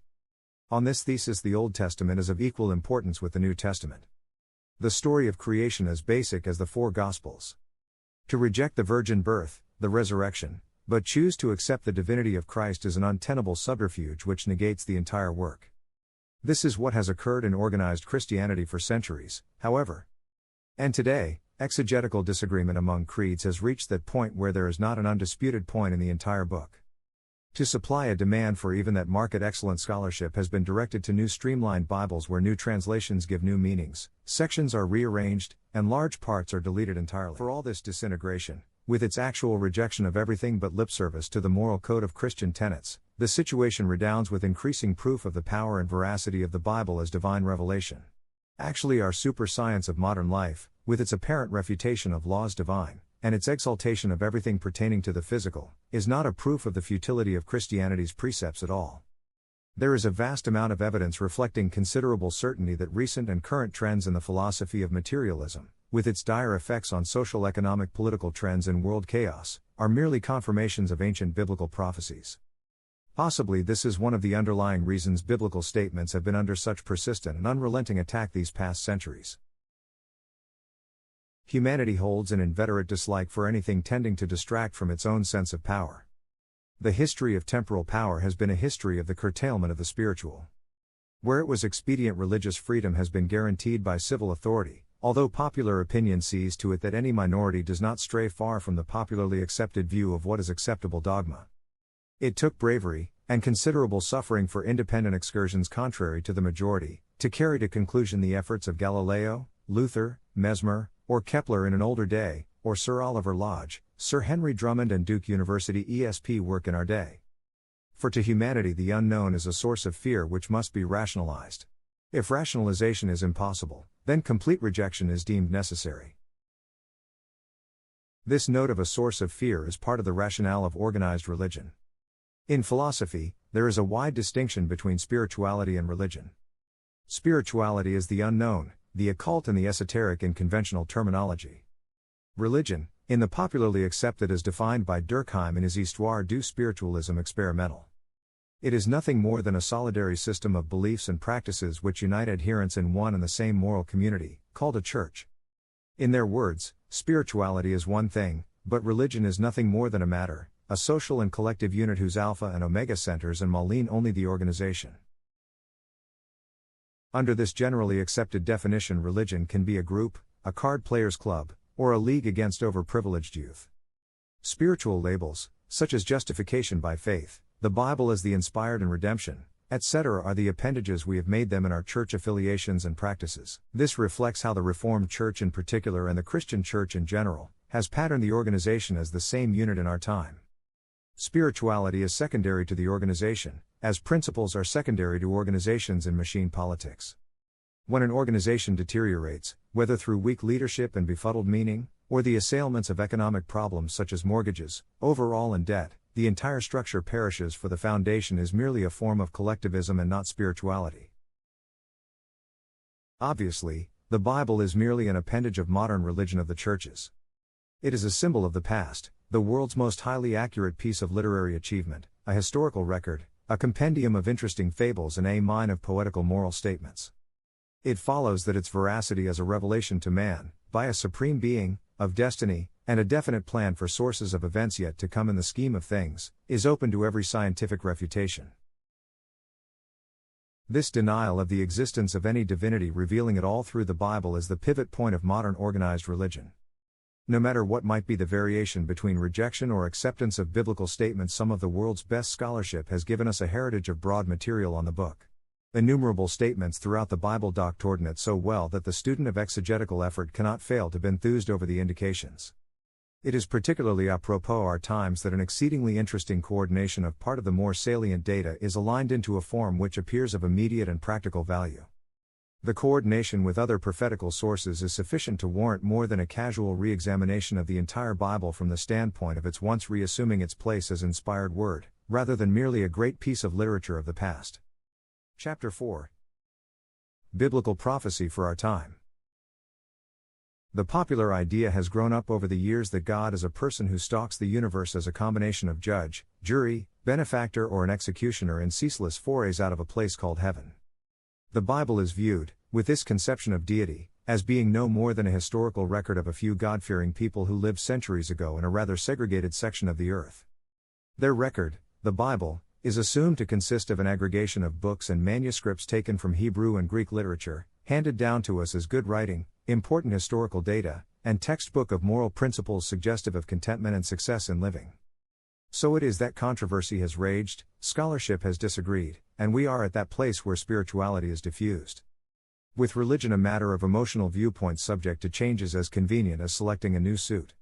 On this thesis the Old Testament is of equal importance with the New Testament. The story of creation is basic as the four Gospels. To reject the virgin birth, the resurrection, but choose to accept the divinity of Christ is an untenable subterfuge which negates the entire work. This is what has occurred in organized Christianity for centuries, however. And today, exegetical disagreement among creeds has reached that point where there is not an undisputed point in the entire book. To supply a demand for even that market excellent scholarship has been directed to new streamlined Bibles where new translations give new meanings, sections are rearranged, and large parts are deleted entirely. For all this disintegration, with its actual rejection of everything but lip service to the moral code of Christian tenets, the situation redounds with increasing proof of the power and veracity of the Bible as divine revelation. Actually, our super science of modern life, with its apparent refutation of laws divine, and its exaltation of everything pertaining to the physical, is not a proof of the futility of Christianity's precepts at all. There is a vast amount of evidence reflecting considerable certainty that recent and current trends in the philosophy of materialism, with its dire effects on social, economic, political trends and world chaos, are merely confirmations of ancient biblical prophecies. Possibly this is one of the underlying reasons biblical statements have been under such persistent and unrelenting attack these past centuries. Humanity holds an inveterate dislike for anything tending to distract from its own sense of power. The history of temporal power has been a history of the curtailment of the spiritual. Where it was expedient, religious freedom has been guaranteed by civil authority, although popular opinion sees to it that any minority does not stray far from the popularly accepted view of what is acceptable dogma. It took bravery, and considerable suffering for independent excursions contrary to the majority, to carry to conclusion the efforts of Galileo, Luther, Mesmer, or Kepler in an older day, or Sir Oliver Lodge, Sir Henry Drummond and Duke University ESP work in our day. For to humanity the unknown is a source of fear which must be rationalized. If rationalization is impossible, then complete rejection is deemed necessary. This note of a source of fear is part of the rationale of organized religion. In philosophy, there is a wide distinction between spirituality and religion. Spirituality is the unknown, the occult and the esoteric in conventional terminology. Religion, in the popularly accepted as defined by Durkheim in his Histoire du spiritualisme expérimental. It is nothing more than a solidary system of beliefs and practices which unite adherents in one and the same moral community, called a church. In their words, spirituality is one thing, but religion is nothing more than a matter, a social and collective unit whose alpha and omega centers and malign only the organization. Under this generally accepted definition, religion can be a group, a card players' club, or a league against overprivileged youth. Spiritual labels, such as justification by faith, the Bible as the inspired and redemption, etc., are the appendages we have made them in our church affiliations and practices. This reflects how the Reformed Church in particular and the Christian Church in general has patterned the organization as the same unit in our time. Spirituality is secondary to the organization, as principles are secondary to organizations in machine politics. When an organization deteriorates, whether through weak leadership and befuddled meaning, or the assailments of economic problems such as mortgages, overall and debt, the entire structure perishes, for the foundation is merely a form of collectivism and not spirituality. Obviously, the Bible is merely an appendage of modern religion of the churches. It is a symbol of the past, the world's most highly accurate piece of literary achievement, a historical record, a compendium of interesting fables and a mine of poetical moral statements. It follows that its veracity as a revelation to man, by a supreme being, of destiny, and a definite plan for sources of events yet to come in the scheme of things, is open to every scientific refutation. This denial of the existence of any divinity revealing it all through the Bible is the pivot point of modern organized religion. No matter what might be the variation between rejection or acceptance of biblical statements, some of the world's best scholarship has given us a heritage of broad material on the book. Innumerable statements throughout the Bible doctored it so well that the student of exegetical effort cannot fail to be enthused over the indications. It is particularly apropos our times that an exceedingly interesting coordination of part of the more salient data is aligned into a form which appears of immediate and practical value. The coordination with other prophetical sources is sufficient to warrant more than a casual re-examination of the entire Bible from the standpoint of its once reassuming its place as inspired word, rather than merely a great piece of literature of the past. Chapter 4. Biblical Prophecy for Our Time. The popular idea has grown up over the years that God is a person who stalks the universe as a combination of judge, jury, benefactor, or an executioner in ceaseless forays out of a place called heaven. The Bible is viewed, with this conception of deity, as being no more than a historical record of a few God-fearing people who lived centuries ago in a rather segregated section of the earth. Their record, the Bible, is assumed to consist of an aggregation of books and manuscripts taken from Hebrew and Greek literature, handed down to us as good writing, important historical data, and textbook of moral principles suggestive of contentment and success in living. So it is that controversy has raged, scholarship has disagreed, and we are at that place where spirituality is diffused. With religion a matter of emotional viewpoints subject to changes as convenient as selecting a new suit.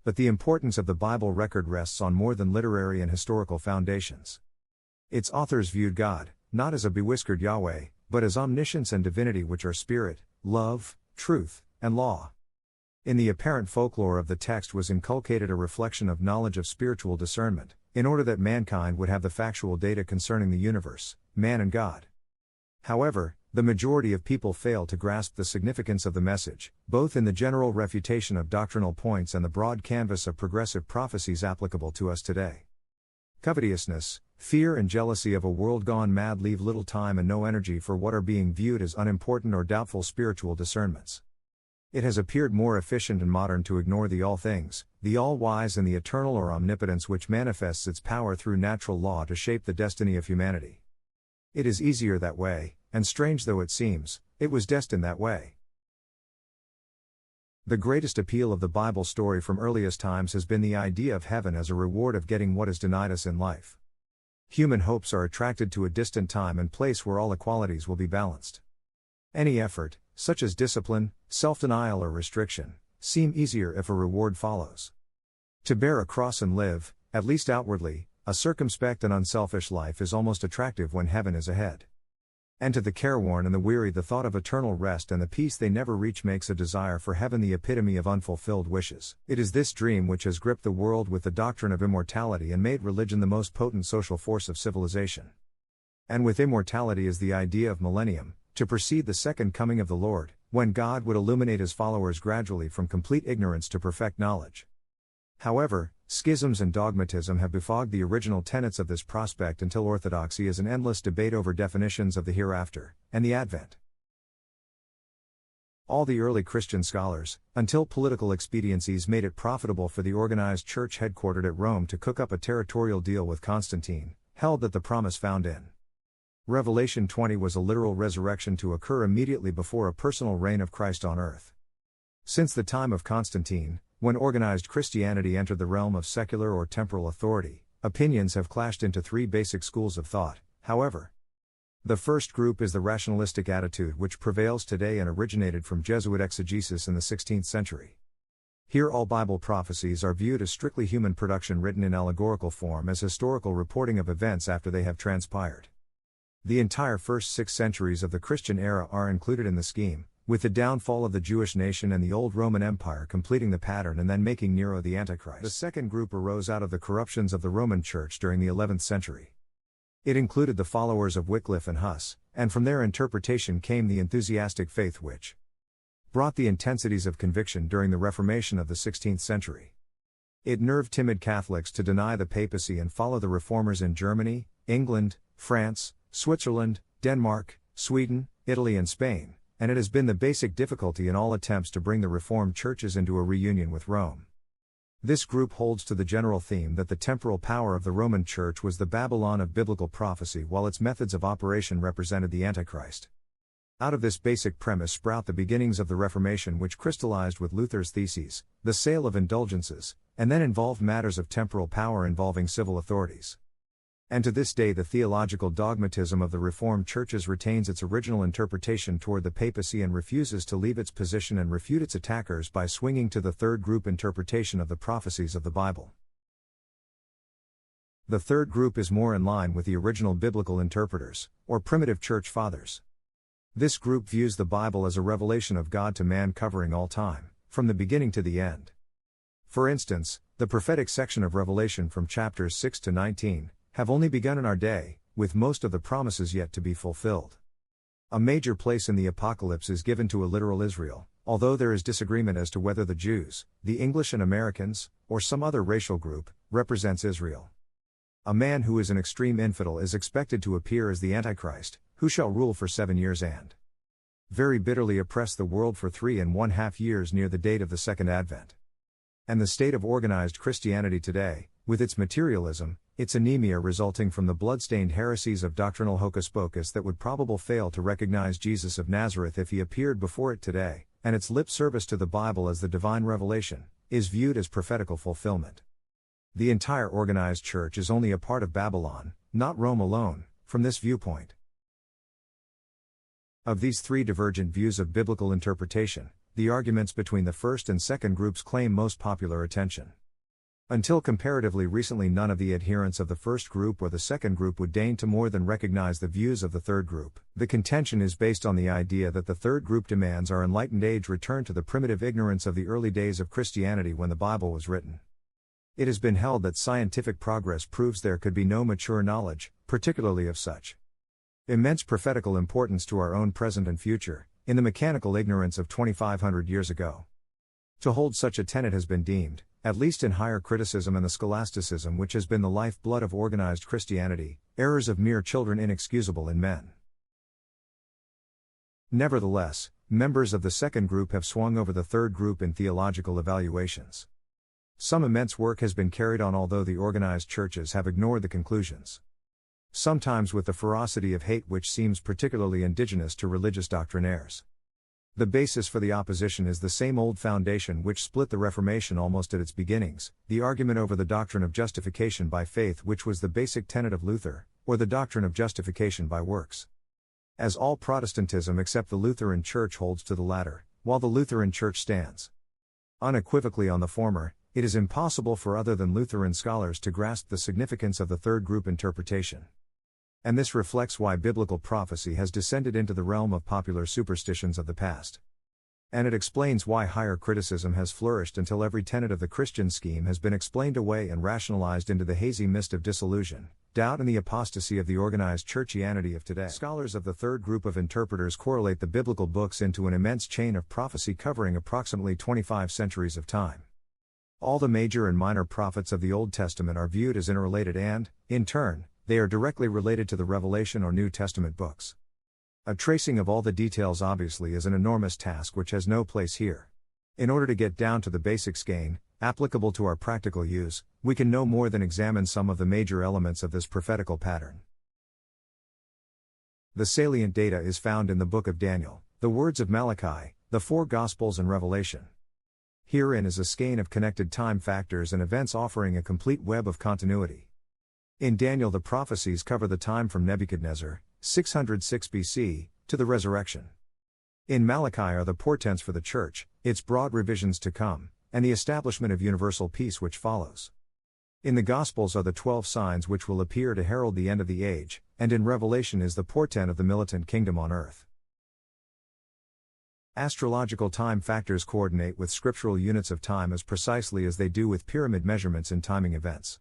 But the importance of the Bible record rests on more than literary and historical foundations. Its authors viewed God, not as a bewhiskered Yahweh, but as omniscience and divinity, which are spirit, love, truth, and law. In the apparent folklore of the text was inculcated a reflection of knowledge of spiritual discernment, in order that mankind would have the factual data concerning the universe, man and God. However, the majority of people fail to grasp the significance of the message, both in the general refutation of doctrinal points and the broad canvas of progressive prophecies applicable to us today. Covetousness, fear and jealousy of a world gone mad leave little time and no energy for what are being viewed as unimportant or doubtful spiritual discernments. It has appeared more efficient and modern to ignore the all things, the all-wise and the eternal or omnipotence which manifests its power through natural law to shape the destiny of humanity. It is easier that way, and strange though it seems, it was destined that way. The greatest appeal of the Bible story from earliest times has been the idea of heaven as a reward of getting what is denied us in life. Human hopes are attracted to a distant time and place where all equalities will be balanced. Any effort, such as discipline, self-denial or restriction, seem easier if a reward follows. To bear a cross and live, at least outwardly, a circumspect and unselfish life is almost attractive when heaven is ahead. And to the careworn and the weary the thought of eternal rest and the peace they never reach makes a desire for heaven the epitome of unfulfilled wishes. It is this dream which has gripped the world with the doctrine of immortality and made religion the most potent social force of civilization. And with immortality is the idea of millennium, to precede the second coming of the Lord, when God would illuminate his followers gradually from complete ignorance to perfect knowledge. However, schisms and dogmatism have befogged the original tenets of this prospect until orthodoxy is an endless debate over definitions of the hereafter, and the Advent. All the early Christian scholars, until political expediencies made it profitable for the organized church headquartered at Rome to cook up a territorial deal with Constantine, held that the promise found in Revelation 20 was a literal resurrection to occur immediately before a personal reign of Christ on earth. Since the time of Constantine, when organized Christianity entered the realm of secular or temporal authority, opinions have clashed into three basic schools of thought, however. The first group is the rationalistic attitude which prevails today and originated from Jesuit exegesis in the 16th century. Here all Bible prophecies are viewed as strictly human production written in allegorical form as historical reporting of events after they have transpired. The entire first 6 centuries of the Christian era are included in the scheme, with the downfall of the Jewish nation and the old Roman Empire completing the pattern and then making Nero the Antichrist. The second group arose out of the corruptions of the Roman Church during the 11th century. It included the followers of Wycliffe and Huss, and from their interpretation came the enthusiastic faith which brought the intensities of conviction during the Reformation of the 16th century. It nerved timid Catholics to deny the papacy and follow the reformers in Germany, England, France, Switzerland, Denmark, Sweden, Italy and Spain, and it has been the basic difficulty in all attempts to bring the Reformed churches into a reunion with Rome. This group holds to the general theme that the temporal power of the Roman Church was the Babylon of biblical prophecy while its methods of operation represented the Antichrist. Out of this basic premise sprout the beginnings of the Reformation which crystallized with Luther's theses, the sale of indulgences, and then involved matters of temporal power involving civil authorities. And to this day the theological dogmatism of the Reformed churches retains its original interpretation toward the papacy and refuses to leave its position and refute its attackers by swinging to the third group interpretation of the prophecies of the Bible. The third group is more in line with the original biblical interpreters, or primitive church fathers. This group views the Bible as a revelation of God to man covering all time, from the beginning to the end. For instance, the prophetic section of Revelation from chapters 6 to 19, have only begun in our day, with most of the promises yet to be fulfilled. A major place in the Apocalypse is given to a literal Israel, although there is disagreement as to whether the Jews, the English and Americans, or some other racial group, represents Israel. A man who is an extreme infidel is expected to appear as the Antichrist, who shall rule for 7 years and very bitterly oppress the world for 3½ years near the date of the Second Advent. And the state of organized Christianity today, with its materialism, its anemia resulting from the blood-stained heresies of doctrinal hocus-pocus that would probably fail to recognize Jesus of Nazareth if he appeared before it today, and its lip service to the Bible as the divine revelation, is viewed as prophetical fulfillment. The entire organized church is only a part of Babylon, not Rome alone, from this viewpoint. Of these three divergent views of biblical interpretation, the arguments between the first and second groups claim most popular attention. Until comparatively recently none of the adherents of the first group or the second group would deign to more than recognize the views of the third group. The contention is based on the idea that the third group demands our enlightened age return to the primitive ignorance of the early days of Christianity when the Bible was written. It has been held that scientific progress proves there could be no mature knowledge, particularly of such immense prophetical importance to our own present and future, in the mechanical ignorance of 2,500 years ago. To hold such a tenet has been deemed, at least in higher criticism and the scholasticism which has been the lifeblood of organized Christianity, errors of mere children inexcusable in men. Nevertheless, members of the second group have swung over the third group in theological evaluations. Some immense work has been carried on, although the organized churches have ignored the conclusions. Sometimes with the ferocity of hate which seems particularly indigenous to religious doctrinaires. The basis for the opposition is the same old foundation which split the Reformation almost at its beginnings, the argument over the doctrine of justification by faith, which was the basic tenet of Luther, or the doctrine of justification by works. As all Protestantism except the Lutheran Church holds to the latter, while the Lutheran Church stands unequivocally on the former, it is impossible for other than Lutheran scholars to grasp the significance of the third group interpretation. And this reflects why biblical prophecy has descended into the realm of popular superstitions of the past. And it explains why higher criticism has flourished until every tenet of the Christian scheme has been explained away and rationalized into the hazy mist of disillusion, doubt, and the apostasy of the organized churchianity of today. Scholars of the third group of interpreters correlate the biblical books into an immense chain of prophecy covering approximately 25 centuries of time. All the major and minor prophets of the Old Testament are viewed as interrelated and, in turn, they are directly related to the Revelation or New Testament books. A tracing of all the details obviously is an enormous task which has no place here. In order to get down to the basic skein, applicable to our practical use, we can no more than examine some of the major elements of this prophetical pattern. The salient data is found in the book of Daniel, the words of Malachi, the four Gospels, and Revelation. Herein is a skein of connected time factors and events offering a complete web of continuity. In Daniel, the prophecies cover the time from Nebuchadnezzar, 606 BC, to the resurrection. In Malachi are the portents for the church, its broad revisions to come, and the establishment of universal peace which follows. In the Gospels are the 12 signs which will appear to herald the end of the age, and in Revelation is the portent of the militant kingdom on earth. Astrological time factors coordinate with scriptural units of time as precisely as they do with pyramid measurements in timing events.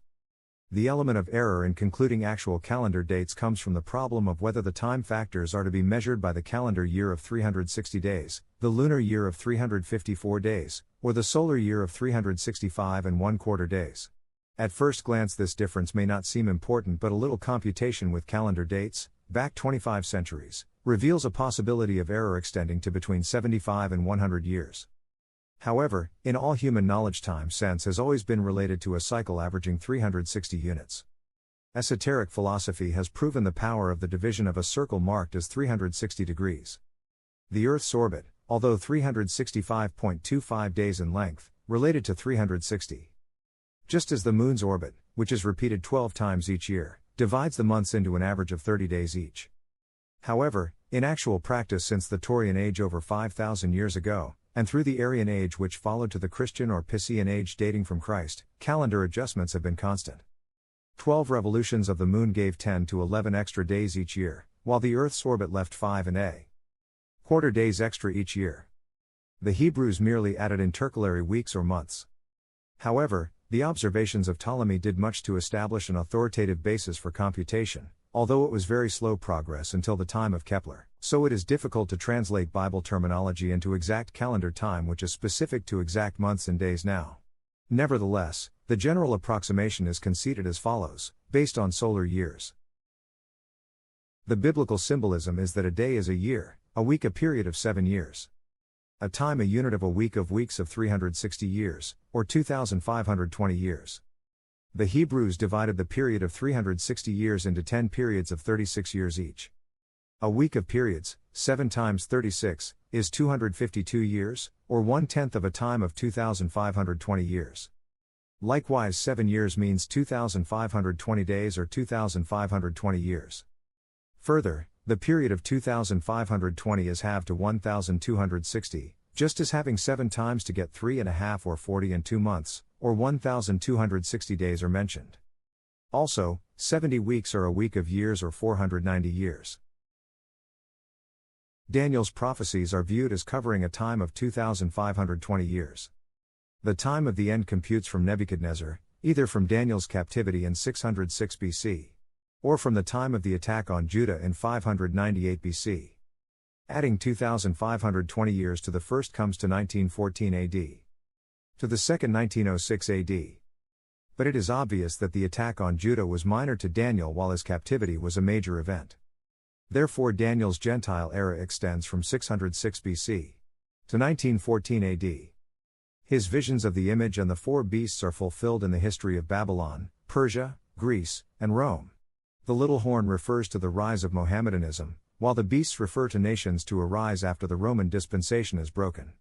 The element of error in concluding actual calendar dates comes from the problem of whether the time factors are to be measured by the calendar year of 360 days, the lunar year of 354 days, or the solar year of 365 and 1/4 days. At first glance this difference may not seem important, but a little computation with calendar dates, back 25 centuries, reveals a possibility of error extending to between 75 and 100 years. However, in all human knowledge, time sense has always been related to a cycle averaging 360 units. Esoteric philosophy has proven the power of the division of a circle marked as 360 degrees. The Earth's orbit, although 365.25 days in length, related to 360. Just as the Moon's orbit, which is repeated 12 times each year, divides the months into an average of 30 days each. However, in actual practice since the Taurian age over 5,000 years ago, and through the Aryan age which followed to the Christian or Piscean age dating from Christ, calendar adjustments have been constant. 12 revolutions of the Moon gave 10 to 11 extra days each year, while the Earth's orbit left 5 and a quarter days extra each year. The Hebrews merely added intercalary weeks or months. However, the observations of Ptolemy did much to establish an authoritative basis for computation, although it was very slow progress until the time of Kepler, so it is difficult to translate Bible terminology into exact calendar time which is specific to exact months and days now. Nevertheless, the general approximation is conceded as follows, based on solar years. The biblical symbolism is that a day is a year, a week a period of 7 years. A time a unit of a week of weeks of 360 years, or 2,520 years. The Hebrews divided the period of 360 years into 10 periods of 36 years each. A week of periods, 7 times 36, is 252 years, or 1/10 of a time of 2,520 years. Likewise 7 years means 2,520 days or 2,520 years. Further, the period of 2,520 is halved to 1,260, just as having 7 times to get 3.5 or 40 months, or 1,260 days are mentioned. Also, 70 weeks are a week of years or 490 years. Daniel's prophecies are viewed as covering a time of 2,520 years. The time of the end computes from Nebuchadnezzar, either from Daniel's captivity in 606 BC, or from the time of the attack on Judah in 598 BC. Adding 2,520 years to the first comes to 1914 AD. To the second 1906 AD. But it is obvious that the attack on Judah was minor to Daniel while his captivity was a major event. Therefore Daniel's Gentile era extends from 606 BC to 1914 AD. His visions of the image and the four beasts are fulfilled in the history of Babylon, Persia, Greece, and Rome. The little horn refers to the rise of Mohammedanism, while the beasts refer to nations to arise after the Roman dispensation is broken.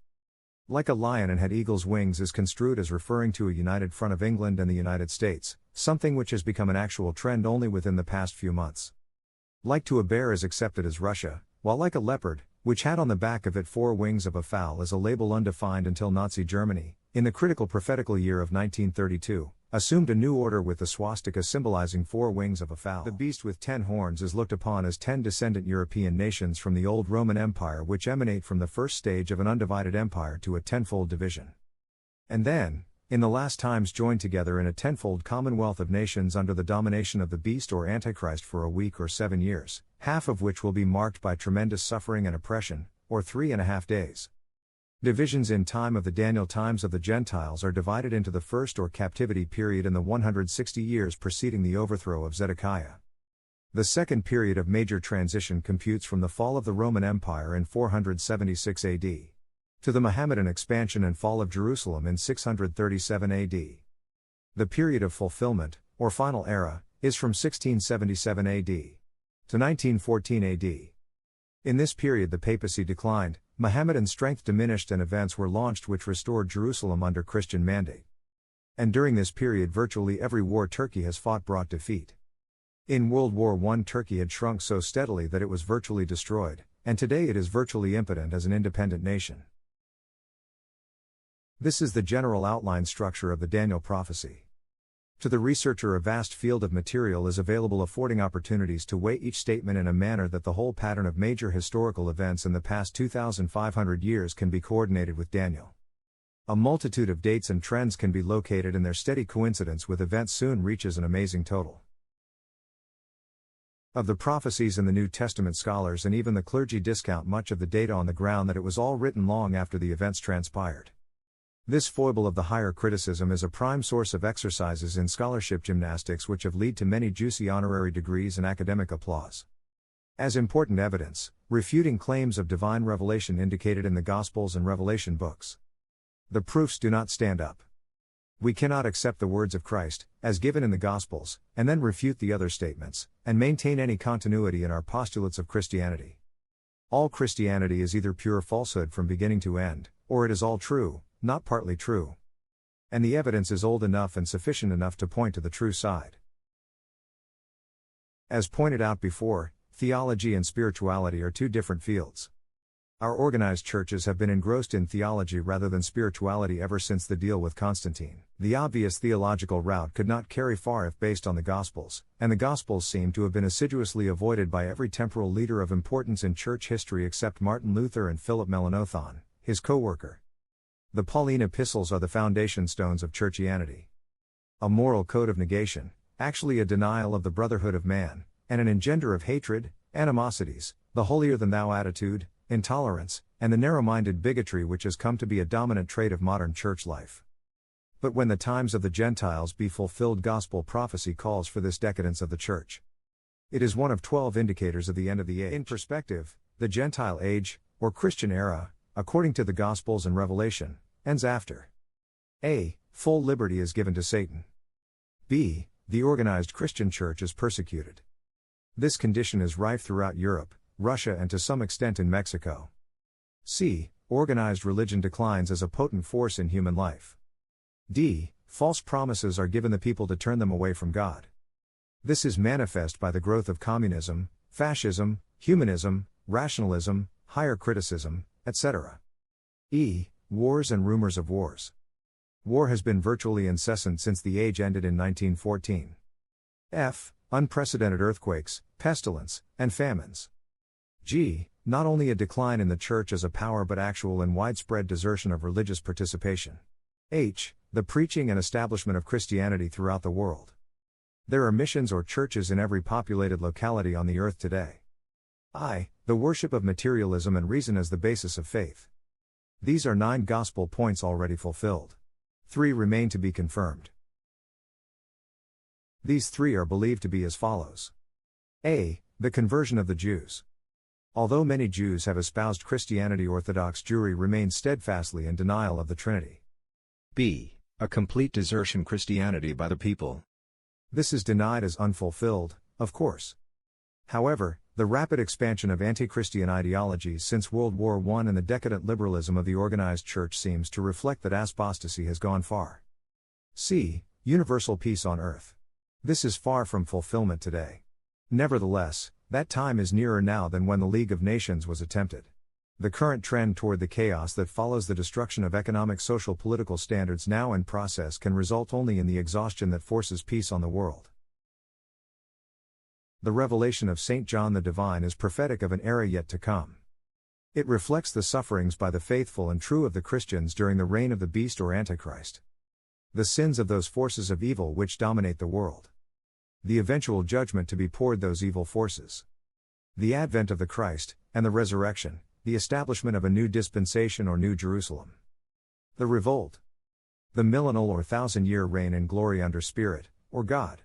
Like a lion and had eagle's wings is construed as referring to a united front of England and the United States, something which has become an actual trend only within the past few months. Like to a bear is accepted as Russia, while like a leopard, which had on the back of it four wings of a fowl is a label undefined until Nazi Germany, in the critical prophetical year of 1932, assumed a new order with the swastika symbolizing four wings of a fowl. The beast with 10 horns is looked upon as 10 descendant European nations from the old Roman Empire which emanate from the first stage of an undivided empire to a tenfold division. And then, in the last times joined together in a tenfold commonwealth of nations under the domination of the beast or Antichrist for a week or 7 years, half of which will be marked by tremendous suffering and oppression, or 3.5 days. Divisions in time of the Daniel times of the Gentiles are divided into the first or captivity period in the 160 years preceding the overthrow of Zedekiah. The second period of major transition computes from the fall of the Roman Empire in 476 AD to the Mohammedan expansion and fall of Jerusalem in 637 AD. The period of fulfillment, or final era, is from 1677 AD to 1914 AD. In this period the papacy declined, Mohammedan strength diminished and events were launched which restored Jerusalem under Christian mandate. And during this period virtually every war Turkey has fought brought defeat. In World War I Turkey had shrunk so steadily that it was virtually destroyed, and today it is virtually impotent as an independent nation. This is the general outline structure of the Daniel prophecy. To the researcher a vast field of material is available affording opportunities to weigh each statement in a manner that the whole pattern of major historical events in the past 2,500 years can be coordinated with Daniel. A multitude of dates and trends can be located and their steady coincidence with events soon reaches an amazing total. Of the prophecies in the New Testament scholars and even the clergy discount much of the data on the ground that it was all written long after the events transpired. This foible of the higher criticism is a prime source of exercises in scholarship gymnastics which have led to many juicy honorary degrees and academic applause. As important evidence, refuting claims of divine revelation indicated in the Gospels and Revelation books. The proofs do not stand up. We cannot accept the words of Christ, as given in the Gospels, and then refute the other statements, and maintain any continuity in our postulates of Christianity. All Christianity is either pure falsehood from beginning to end, or it is all true, not partly true. And the evidence is old enough and sufficient enough to point to the true side. As pointed out before, theology and spirituality are two different fields. Our organized churches have been engrossed in theology rather than spirituality ever since the deal with Constantine. The obvious theological route could not carry far if based on the Gospels, and the Gospels seem to have been assiduously avoided by every temporal leader of importance in church history except Martin Luther and Philip Melanchthon, his co-worker. The Pauline epistles are the foundation stones of churchianity. A moral code of negation, actually a denial of the brotherhood of man, and an engender of hatred, animosities, the holier-than-thou attitude, intolerance, and the narrow-minded bigotry which has come to be a dominant trait of modern church life. But when the times of the Gentiles be fulfilled, gospel prophecy calls for this decadence of the church. It is one of 12 indicators of the end of the age. In perspective, the Gentile age, or Christian era, according to the Gospels and Revelation, ends after a. Full liberty is given to Satan. b. The organized Christian church is persecuted. This condition is rife throughout Europe, Russia and to some extent in Mexico. c. Organized religion declines as a potent force in human life. d. False promises are given the people to turn them away from God. This is manifest by the growth of communism, fascism, humanism, rationalism, higher criticism, etc. e. Wars and rumors of wars. War has been virtually incessant since the age ended in 1914. f. Unprecedented earthquakes, pestilence, and famines. g. Not only a decline in the church as a power but actual and widespread desertion of religious participation. H. The preaching and establishment of Christianity throughout the world. There are missions or churches in every populated locality on the earth today. I. The worship of materialism and reason as the basis of faith. These are 9 gospel points already fulfilled. 3 remain to be confirmed. These 3 are believed to be as follows. A. The conversion of the Jews. Although many Jews have espoused Christianity, Orthodox Jewry remains steadfastly in denial of the Trinity. B. A complete desertion of Christianity by the people. This is denied as unfulfilled, of course. However, the rapid expansion of anti-Christian ideologies since World War I and the decadent liberalism of the organized church seems to reflect that apostasy has gone far. C. Universal peace on earth. This is far from fulfillment today. Nevertheless, that time is nearer now than when the League of Nations was attempted. The current trend toward the chaos that follows the destruction of economic, social, political standards now in process can result only in the exhaustion that forces peace on the world. The revelation of St. John the Divine is prophetic of an era yet to come. It reflects the sufferings by the faithful and true of the Christians during the reign of the beast or Antichrist. The sins of those forces of evil which dominate the world. The eventual judgment to be poured those evil forces. The advent of the Christ, and the resurrection, the establishment of a new dispensation or New Jerusalem. The revolt. The millennial or 1,000-year reign in glory under Spirit, or God.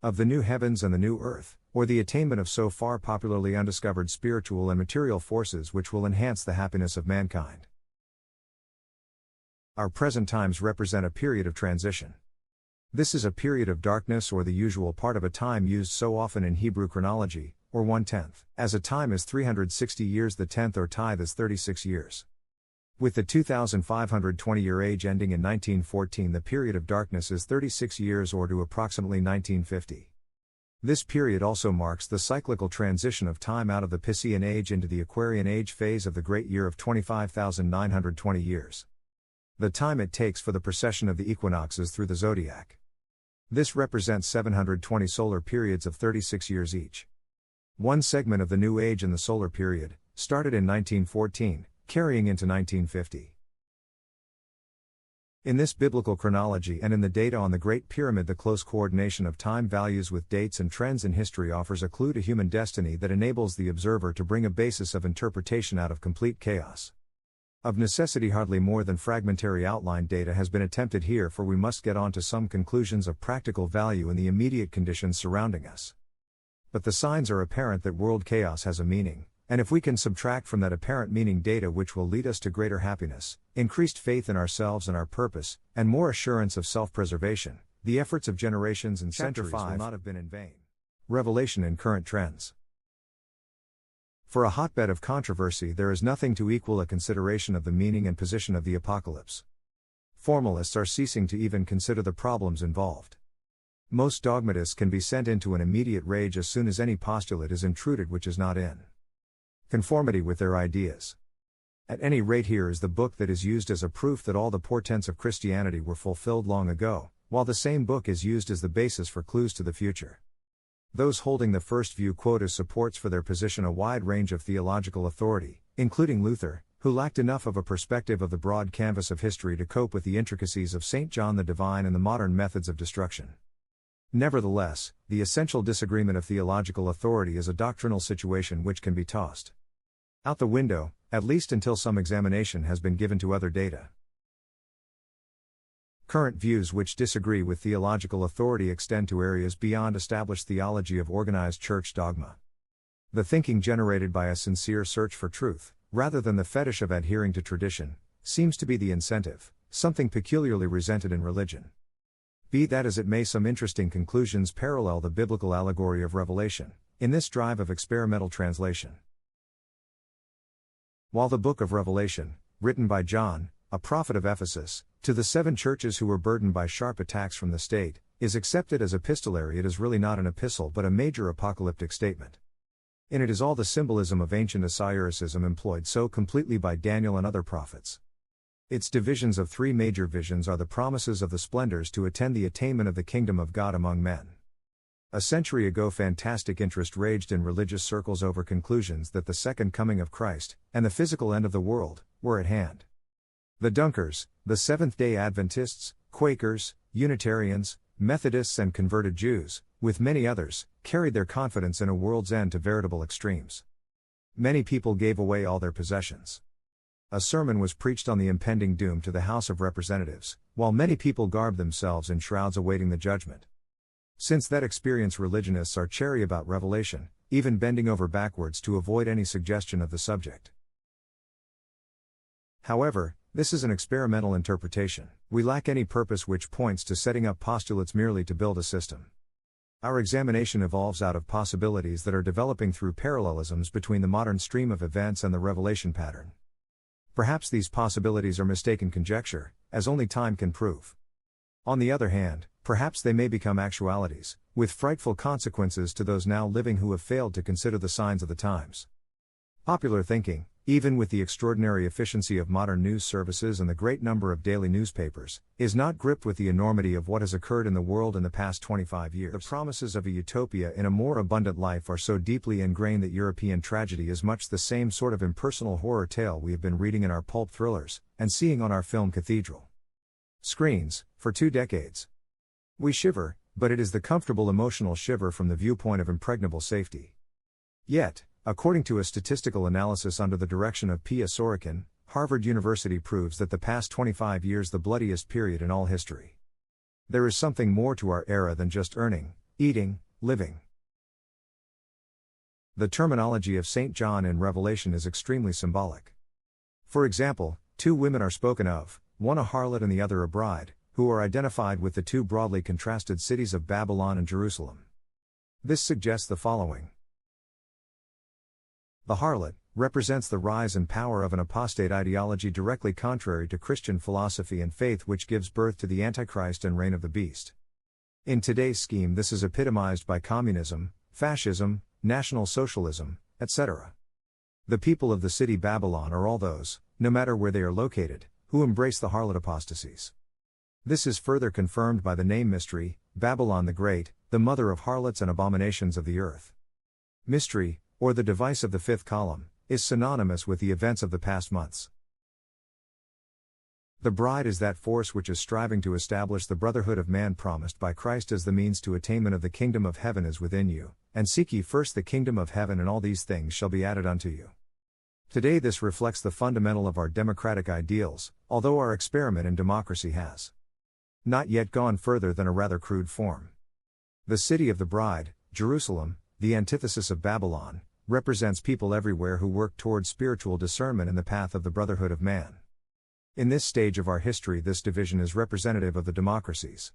Of the new heavens and the new earth, or the attainment of so far popularly undiscovered spiritual and material forces which will enhance the happiness of mankind. Our present times represent a period of transition. This is a period of darkness, or the usual part of a time used so often in Hebrew chronology, or 1/10. As a time is 360 years, the tenth or tithe is 36 years. With the 2,520-year age ending in 1914, the period of darkness is 36 years, or to approximately 1950. This period also marks the cyclical transition of time out of the Piscean age into the Aquarian age phase of the great year of 25,920 years. The time it takes for the precession of the equinoxes through the zodiac. This represents 720 solar periods of 36 years each. One segment of the new age in the solar period started in 1914, carrying into 1950. In this biblical chronology and in the data on the Great Pyramid, the close coordination of time values with dates and trends in history offers a clue to human destiny that enables the observer to bring a basis of interpretation out of complete chaos. Of necessity, hardly more than fragmentary outline data has been attempted here, for we must get on to some conclusions of practical value in the immediate conditions surrounding us. But the signs are apparent that world chaos has a meaning, and if we can subtract from that apparent meaning data which will lead us to greater happiness, increased faith in ourselves and our purpose, and more assurance of self-preservation, the efforts of generations and centuries will not have been in vain. Revelation in current trends. For a hotbed of controversy, there is nothing to equal a consideration of the meaning and position of the apocalypse. Formalists are ceasing to even consider the problems involved. Most dogmatists can be sent into an immediate rage as soon as any postulate is intruded which is not in conformity with their ideas. At any rate, here is the book that is used as a proof that all the portents of Christianity were fulfilled long ago, while the same book is used as the basis for clues to the future. Those holding the first view quote as supports for their position a wide range of theological authority, including Luther, who lacked enough of a perspective of the broad canvas of history to cope with the intricacies of St. John the Divine and the modern methods of destruction. Nevertheless, the essential disagreement of theological authority is a doctrinal situation which can be tossed out the window, at least until some examination has been given to other data. Current views which disagree with theological authority extend to areas beyond established theology of organized church dogma. The thinking generated by a sincere search for truth, rather than the fetish of adhering to tradition, seems to be the incentive, something peculiarly resented in religion. Be that as it may, some interesting conclusions parallel the biblical allegory of Revelation, in this drive of experimental translation. While the book of Revelation, written by John, a prophet of Ephesus, to the 7 churches who were burdened by sharp attacks from the state, is accepted as epistolary, it is really not an epistle but a major apocalyptic statement. In it is all the symbolism of ancient Osirism employed so completely by Daniel and other prophets. Its divisions of 3 major visions are the promises of the splendors to attend the attainment of the kingdom of God among men. A century ago, fantastic interest raged in religious circles over conclusions that the second coming of Christ, and the physical end of the world, were at hand. The Dunkers, the Seventh-day Adventists, Quakers, Unitarians, Methodists and converted Jews, with many others, carried their confidence in a world's end to veritable extremes. Many people gave away all their possessions. A sermon was preached on the impending doom to the House of Representatives, while many people garbed themselves in shrouds awaiting the judgment. Since that experience, religionists are chary about revelation, even bending over backwards to avoid any suggestion of the subject. However, this is an experimental interpretation. We lack any purpose which points to setting up postulates merely to build a system. Our examination evolves out of possibilities that are developing through parallelisms between the modern stream of events and the revelation pattern. Perhaps these possibilities are mistaken conjecture, as only time can prove. On the other hand, perhaps they may become actualities, with frightful consequences to those now living who have failed to consider the signs of the times. Popular thinking, even with the extraordinary efficiency of modern news services and the great number of daily newspapers, is not gripped with the enormity of what has occurred in the world in the past 25 years. The promises of a utopia in a more abundant life are so deeply ingrained that European tragedy is much the same sort of impersonal horror tale we have been reading in our pulp thrillers, and seeing on our film cathedral screens, for 2 decades. We shiver, but it is the comfortable emotional shiver from the viewpoint of impregnable safety. Yet, according to a statistical analysis under the direction of Pia Sorokin, Harvard University proves that the past 25 years the bloodiest period in all history. There is something more to our era than just earning, eating, living. The terminology of St. John in Revelation is extremely symbolic. For example, 2 women are spoken of, one a harlot and the other a bride, who are identified with the 2 broadly contrasted cities of Babylon and Jerusalem. This suggests the following. The harlot represents the rise and power of an apostate ideology directly contrary to Christian philosophy and faith, which gives birth to the Antichrist and reign of the beast. In today's scheme, this is epitomized by communism, fascism, National Socialism, etc. The people of the city Babylon are all those, no matter where they are located, who embrace the harlot apostasies. This is further confirmed by the name mystery, Babylon the Great, the mother of harlots and abominations of the earth. Mystery, or the device of the 5th column, is synonymous with the events of the past months. The bride is that force which is striving to establish the brotherhood of man promised by Christ as the means to attainment of the kingdom of heaven is within you, and seek ye first the kingdom of heaven and all these things shall be added unto you. Today this reflects the fundamental of our democratic ideals, although our experiment in democracy has not yet gone further than a rather crude form. The city of the bride, Jerusalem, the antithesis of Babylon, represents people everywhere who work towards spiritual discernment in the path of the brotherhood of man. In this stage of our history, this division is representative of the democracies.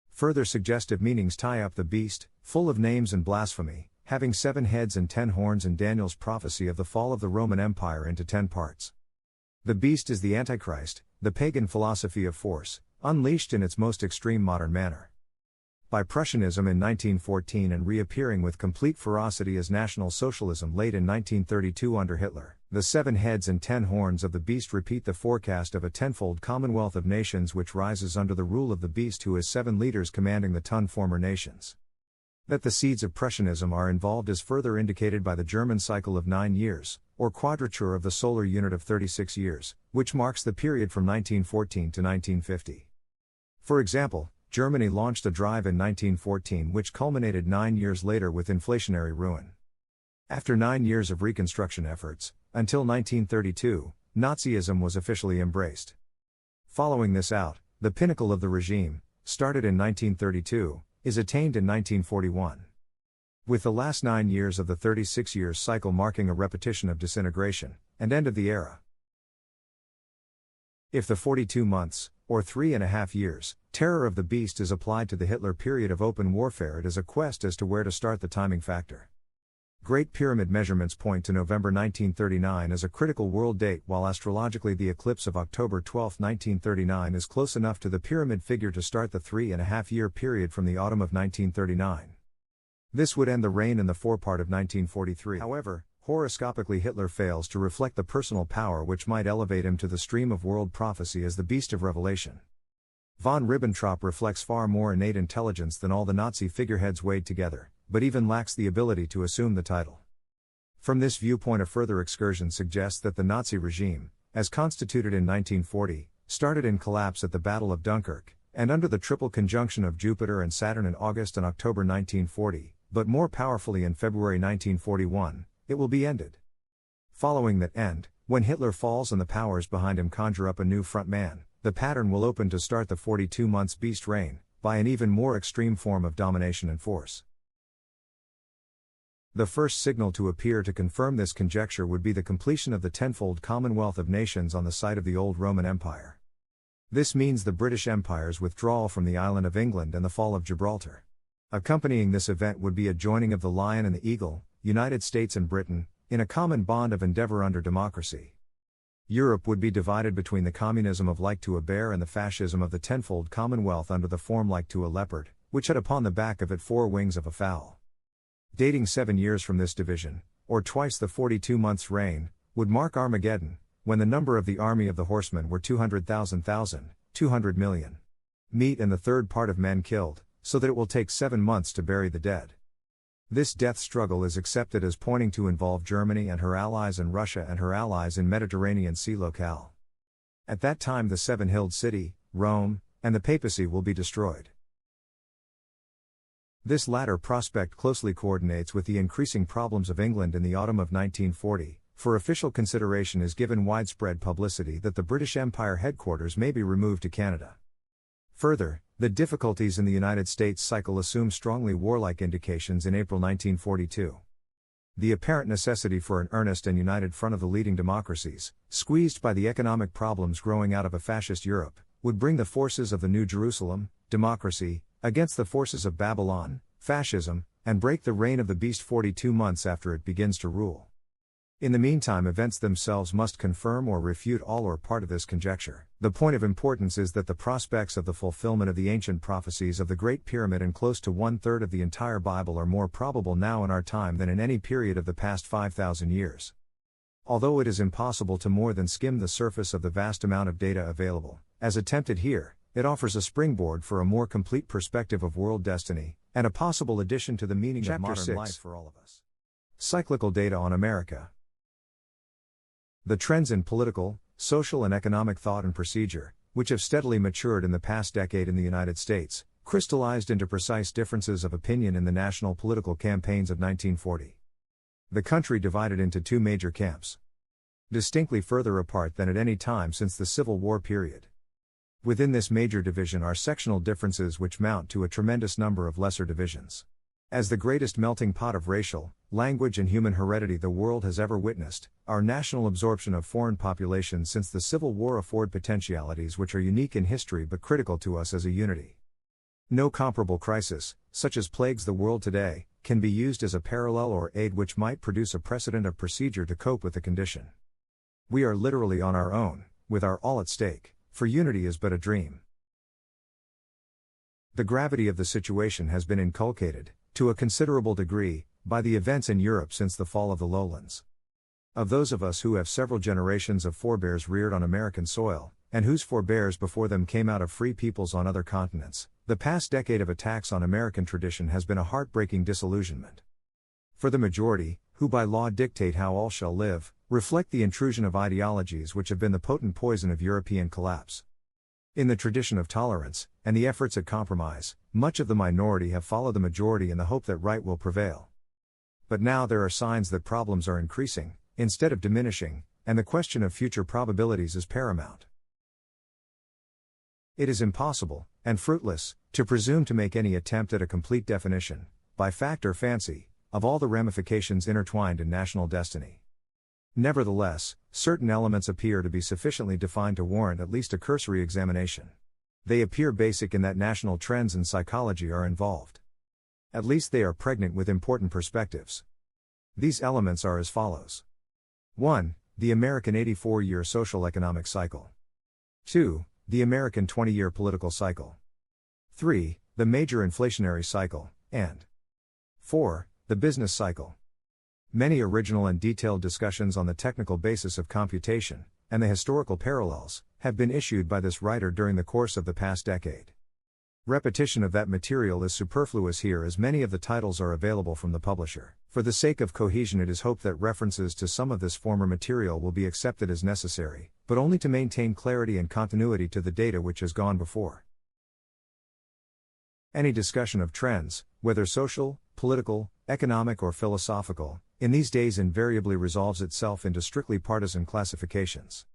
Further suggestive meanings tie up the beast, full of names and blasphemy, having 7 heads and 10 horns in Daniel's prophecy of the fall of the Roman Empire into 10 parts. The beast is the Antichrist, the pagan philosophy of force, unleashed in its most extreme modern manner. By Prussianism in 1914 and reappearing with complete ferocity as National Socialism late in 1932 under Hitler, the 7 heads and 10 horns of the beast repeat the forecast of a tenfold commonwealth of nations which rises under the rule of the beast, who has 7 leaders commanding the 10 former nations. That the seeds of Prussianism are involved is further indicated by the German cycle of 9 years, or quadrature of the solar unit of 36 years, which marks the period from 1914 to 1950. For example, Germany launched a drive in 1914 which culminated 9 years later with inflationary ruin. After 9 years of reconstruction efforts, until 1932, Nazism was officially embraced. Following this out, the pinnacle of the regime, started in 1932, is attained in 1941. With the last 9 years of the 36 years cycle marking a repetition of disintegration, and end of the era. If the 42 months, or 3.5 years, terror of the beast is applied to the Hitler period of open warfare, it is a quest as to where to start the timing factor. Great Pyramid measurements point to November 1939 as a critical world date, while astrologically the eclipse of October 12, 1939 is close enough to the pyramid figure to start the 3.5-year period from the autumn of 1939. This would end the reign in the forepart of 1943. However, horoscopically Hitler fails to reflect the personal power which might elevate him to the stream of world prophecy as the beast of revelation. Von Ribbentrop reflects far more innate intelligence than all the Nazi figureheads weighed together, but even lacks the ability to assume the title. From this viewpoint, a further excursion suggests that the Nazi regime, as constituted in 1940, started in collapse at the Battle of Dunkirk, and under the triple conjunction of Jupiter and Saturn in August and October 1940, but more powerfully in February 1941, it will be ended. Following that end, when Hitler falls and the powers behind him conjure up a new front man, the pattern will open to start the 42 months beast reign, by an even more extreme form of domination and force. The first signal to appear to confirm this conjecture would be the completion of the tenfold Commonwealth of Nations on the site of the old Roman Empire. This means the British Empire's withdrawal from the island of England and the fall of Gibraltar. Accompanying this event would be a joining of the Lion and the Eagle, United States and Britain, in a common bond of endeavor under democracy. Europe would be divided between the communism of like to a bear and the fascism of the tenfold Commonwealth under the form like to a leopard, which had upon the back of it 4 wings of a fowl. Dating 7 years from this division, or twice the 42 months' reign, would mark Armageddon, when the number of the army of the horsemen were 200,000, 200 million. Meat and the third part of men killed, so that it will take 7 months to bury the dead. This death struggle is accepted as pointing to involve Germany and her allies and Russia and her allies in Mediterranean Sea locale. At that time the seven-hilled city, Rome, and the papacy will be destroyed. This latter prospect closely coordinates with the increasing problems of England in the autumn of 1940, for official consideration is given widespread publicity that the British Empire headquarters may be removed to Canada. Further, the difficulties in the United States cycle assume strongly warlike indications in April 1942. The apparent necessity for an earnest and united front of the leading democracies, squeezed by the economic problems growing out of a fascist Europe, would bring the forces of the New Jerusalem, democracy, against the forces of Babylon, fascism, and break the reign of the beast 42 months after it begins to rule. In the meantime, events themselves must confirm or refute all or part of this conjecture. The point of importance is that the prospects of the fulfillment of the ancient prophecies of the Great Pyramid and close to 1/3 of the entire Bible are more probable now in our time than in any period of the past 5,000 years. Although it is impossible to more than skim the surface of the vast amount of data available, as attempted here, it offers a springboard for a more complete perspective of world destiny, and a possible addition to the meaning of modern life for all of us. Cyclical data on America. The trends in political, social and economic thought and procedure, which have steadily matured in the past decade in the United States, crystallized into precise differences of opinion in the national political campaigns of 1940. The country divided into 2 major camps, distinctly further apart than at any time since the Civil War period. Within this major division are sectional differences which mount to a tremendous number of lesser divisions. As the greatest melting pot of racial, language and human heredity the world has ever witnessed, our national absorption of foreign populations since the Civil War afford potentialities which are unique in history but critical to us as a unity. No comparable crisis, such as plagues the world today, can be used as a parallel or aid which might produce a precedent of procedure to cope with the condition. We are literally on our own, with our all at stake, for unity is but a dream. The gravity of the situation has been inculcated, to a considerable degree, by the events in Europe since the fall of the lowlands. Of those of us who have several generations of forebears reared on American soil, and whose forebears before them came out of free peoples on other continents, the past decade of attacks on American tradition has been a heartbreaking disillusionment. For the majority, who by law dictate how all shall live, reflect the intrusion of ideologies which have been the potent poison of European collapse. In the tradition of tolerance, and the efforts at compromise, much of the minority have followed the majority in the hope that right will prevail. But now there are signs that problems are increasing, instead of diminishing, and the question of future probabilities is paramount. It is impossible, and fruitless, to presume to make any attempt at a complete definition, by fact or fancy, of all the ramifications intertwined in national destiny. Nevertheless, certain elements appear to be sufficiently defined to warrant at least a cursory examination. They appear basic in that national trends and psychology are involved. At least they are pregnant with important perspectives. These elements are as follows. 1. The American 84-year social economic cycle. 2. The American 20-year political cycle. 3. The major inflationary cycle, and 4. The business cycle. Many original and detailed discussions on the technical basis of computation, and the historical parallels, have been issued by this writer during the course of the past decade. Repetition of that material is superfluous here as many of the titles are available from the publisher. For the sake of cohesion, it is hoped that references to some of this former material will be accepted as necessary, but only to maintain clarity and continuity to the data which has gone before. Any discussion of trends, whether social, political, economic or philosophical, in these days invariably resolves itself into strictly partisan classifications.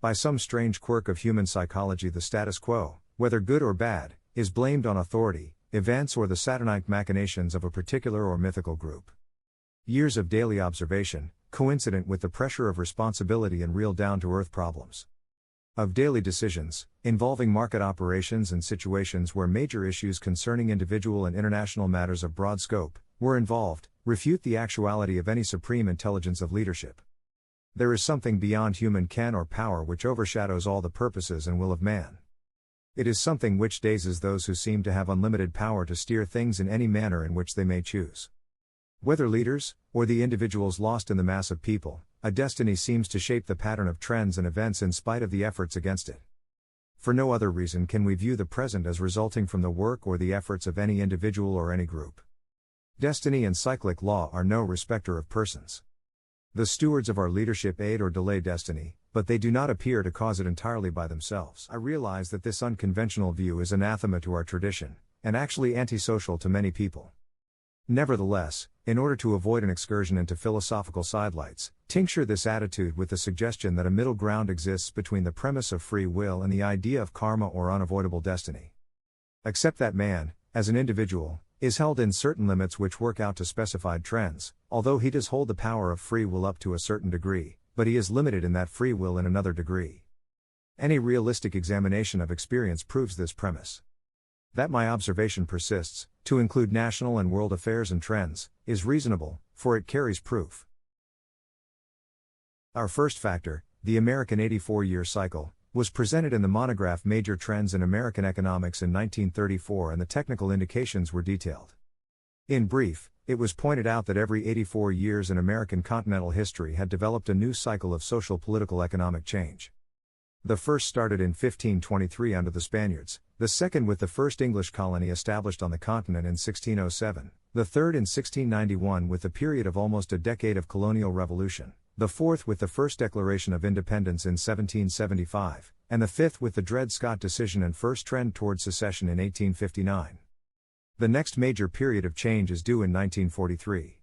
By some strange quirk of human psychology, the status quo, whether good or bad, is blamed on authority, events or the saturnine machinations of a particular or mythical group. Years of daily observation, coincident with the pressure of responsibility and real down-to-earth problems. Of daily decisions, involving market operations and situations where major issues concerning individual and international matters of broad scope were involved, refute the actuality of any supreme intelligence of leadership. There is something beyond human ken or power which overshadows all the purposes and will of man. It is something which dazes those who seem to have unlimited power to steer things in any manner in which they may choose. Whether leaders, or the individuals lost in the mass of people, a destiny seems to shape the pattern of trends and events in spite of the efforts against it. For no other reason can we view the present as resulting from the work or the efforts of any individual or any group. Destiny and cyclic law are no respecter of persons. The stewards of our leadership aid or delay destiny, but they do not appear to cause it entirely by themselves. I realize that this unconventional view is anathema to our tradition, and actually antisocial to many people. Nevertheless, in order to avoid an excursion into philosophical sidelights, tincture this attitude with the suggestion that a middle ground exists between the premise of free will and the idea of karma or unavoidable destiny. Accept that man, as an individual, is held in certain limits which work out to specified trends, although he does hold the power of free will up to a certain degree, but he is limited in that free will in another degree. Any realistic examination of experience proves this premise. That my observation persists, to include national and world affairs and trends, is reasonable, for it carries proof. Our first factor, the American 84-year cycle, was presented in the monograph Major Trends in American Economics in 1934, and the technical indications were detailed. In brief, it was pointed out that every 84 years in American continental history had developed a new cycle of social, political, economic change. The first started in 1523 under the Spaniards, the second with the first English colony established on the continent in 1607, the third in 1691 with the period of almost a decade of colonial revolution, the fourth with the first Declaration of Independence in 1775, and the fifth with the Dred Scott decision and first trend toward secession in 1859. The next major period of change is due in 1943.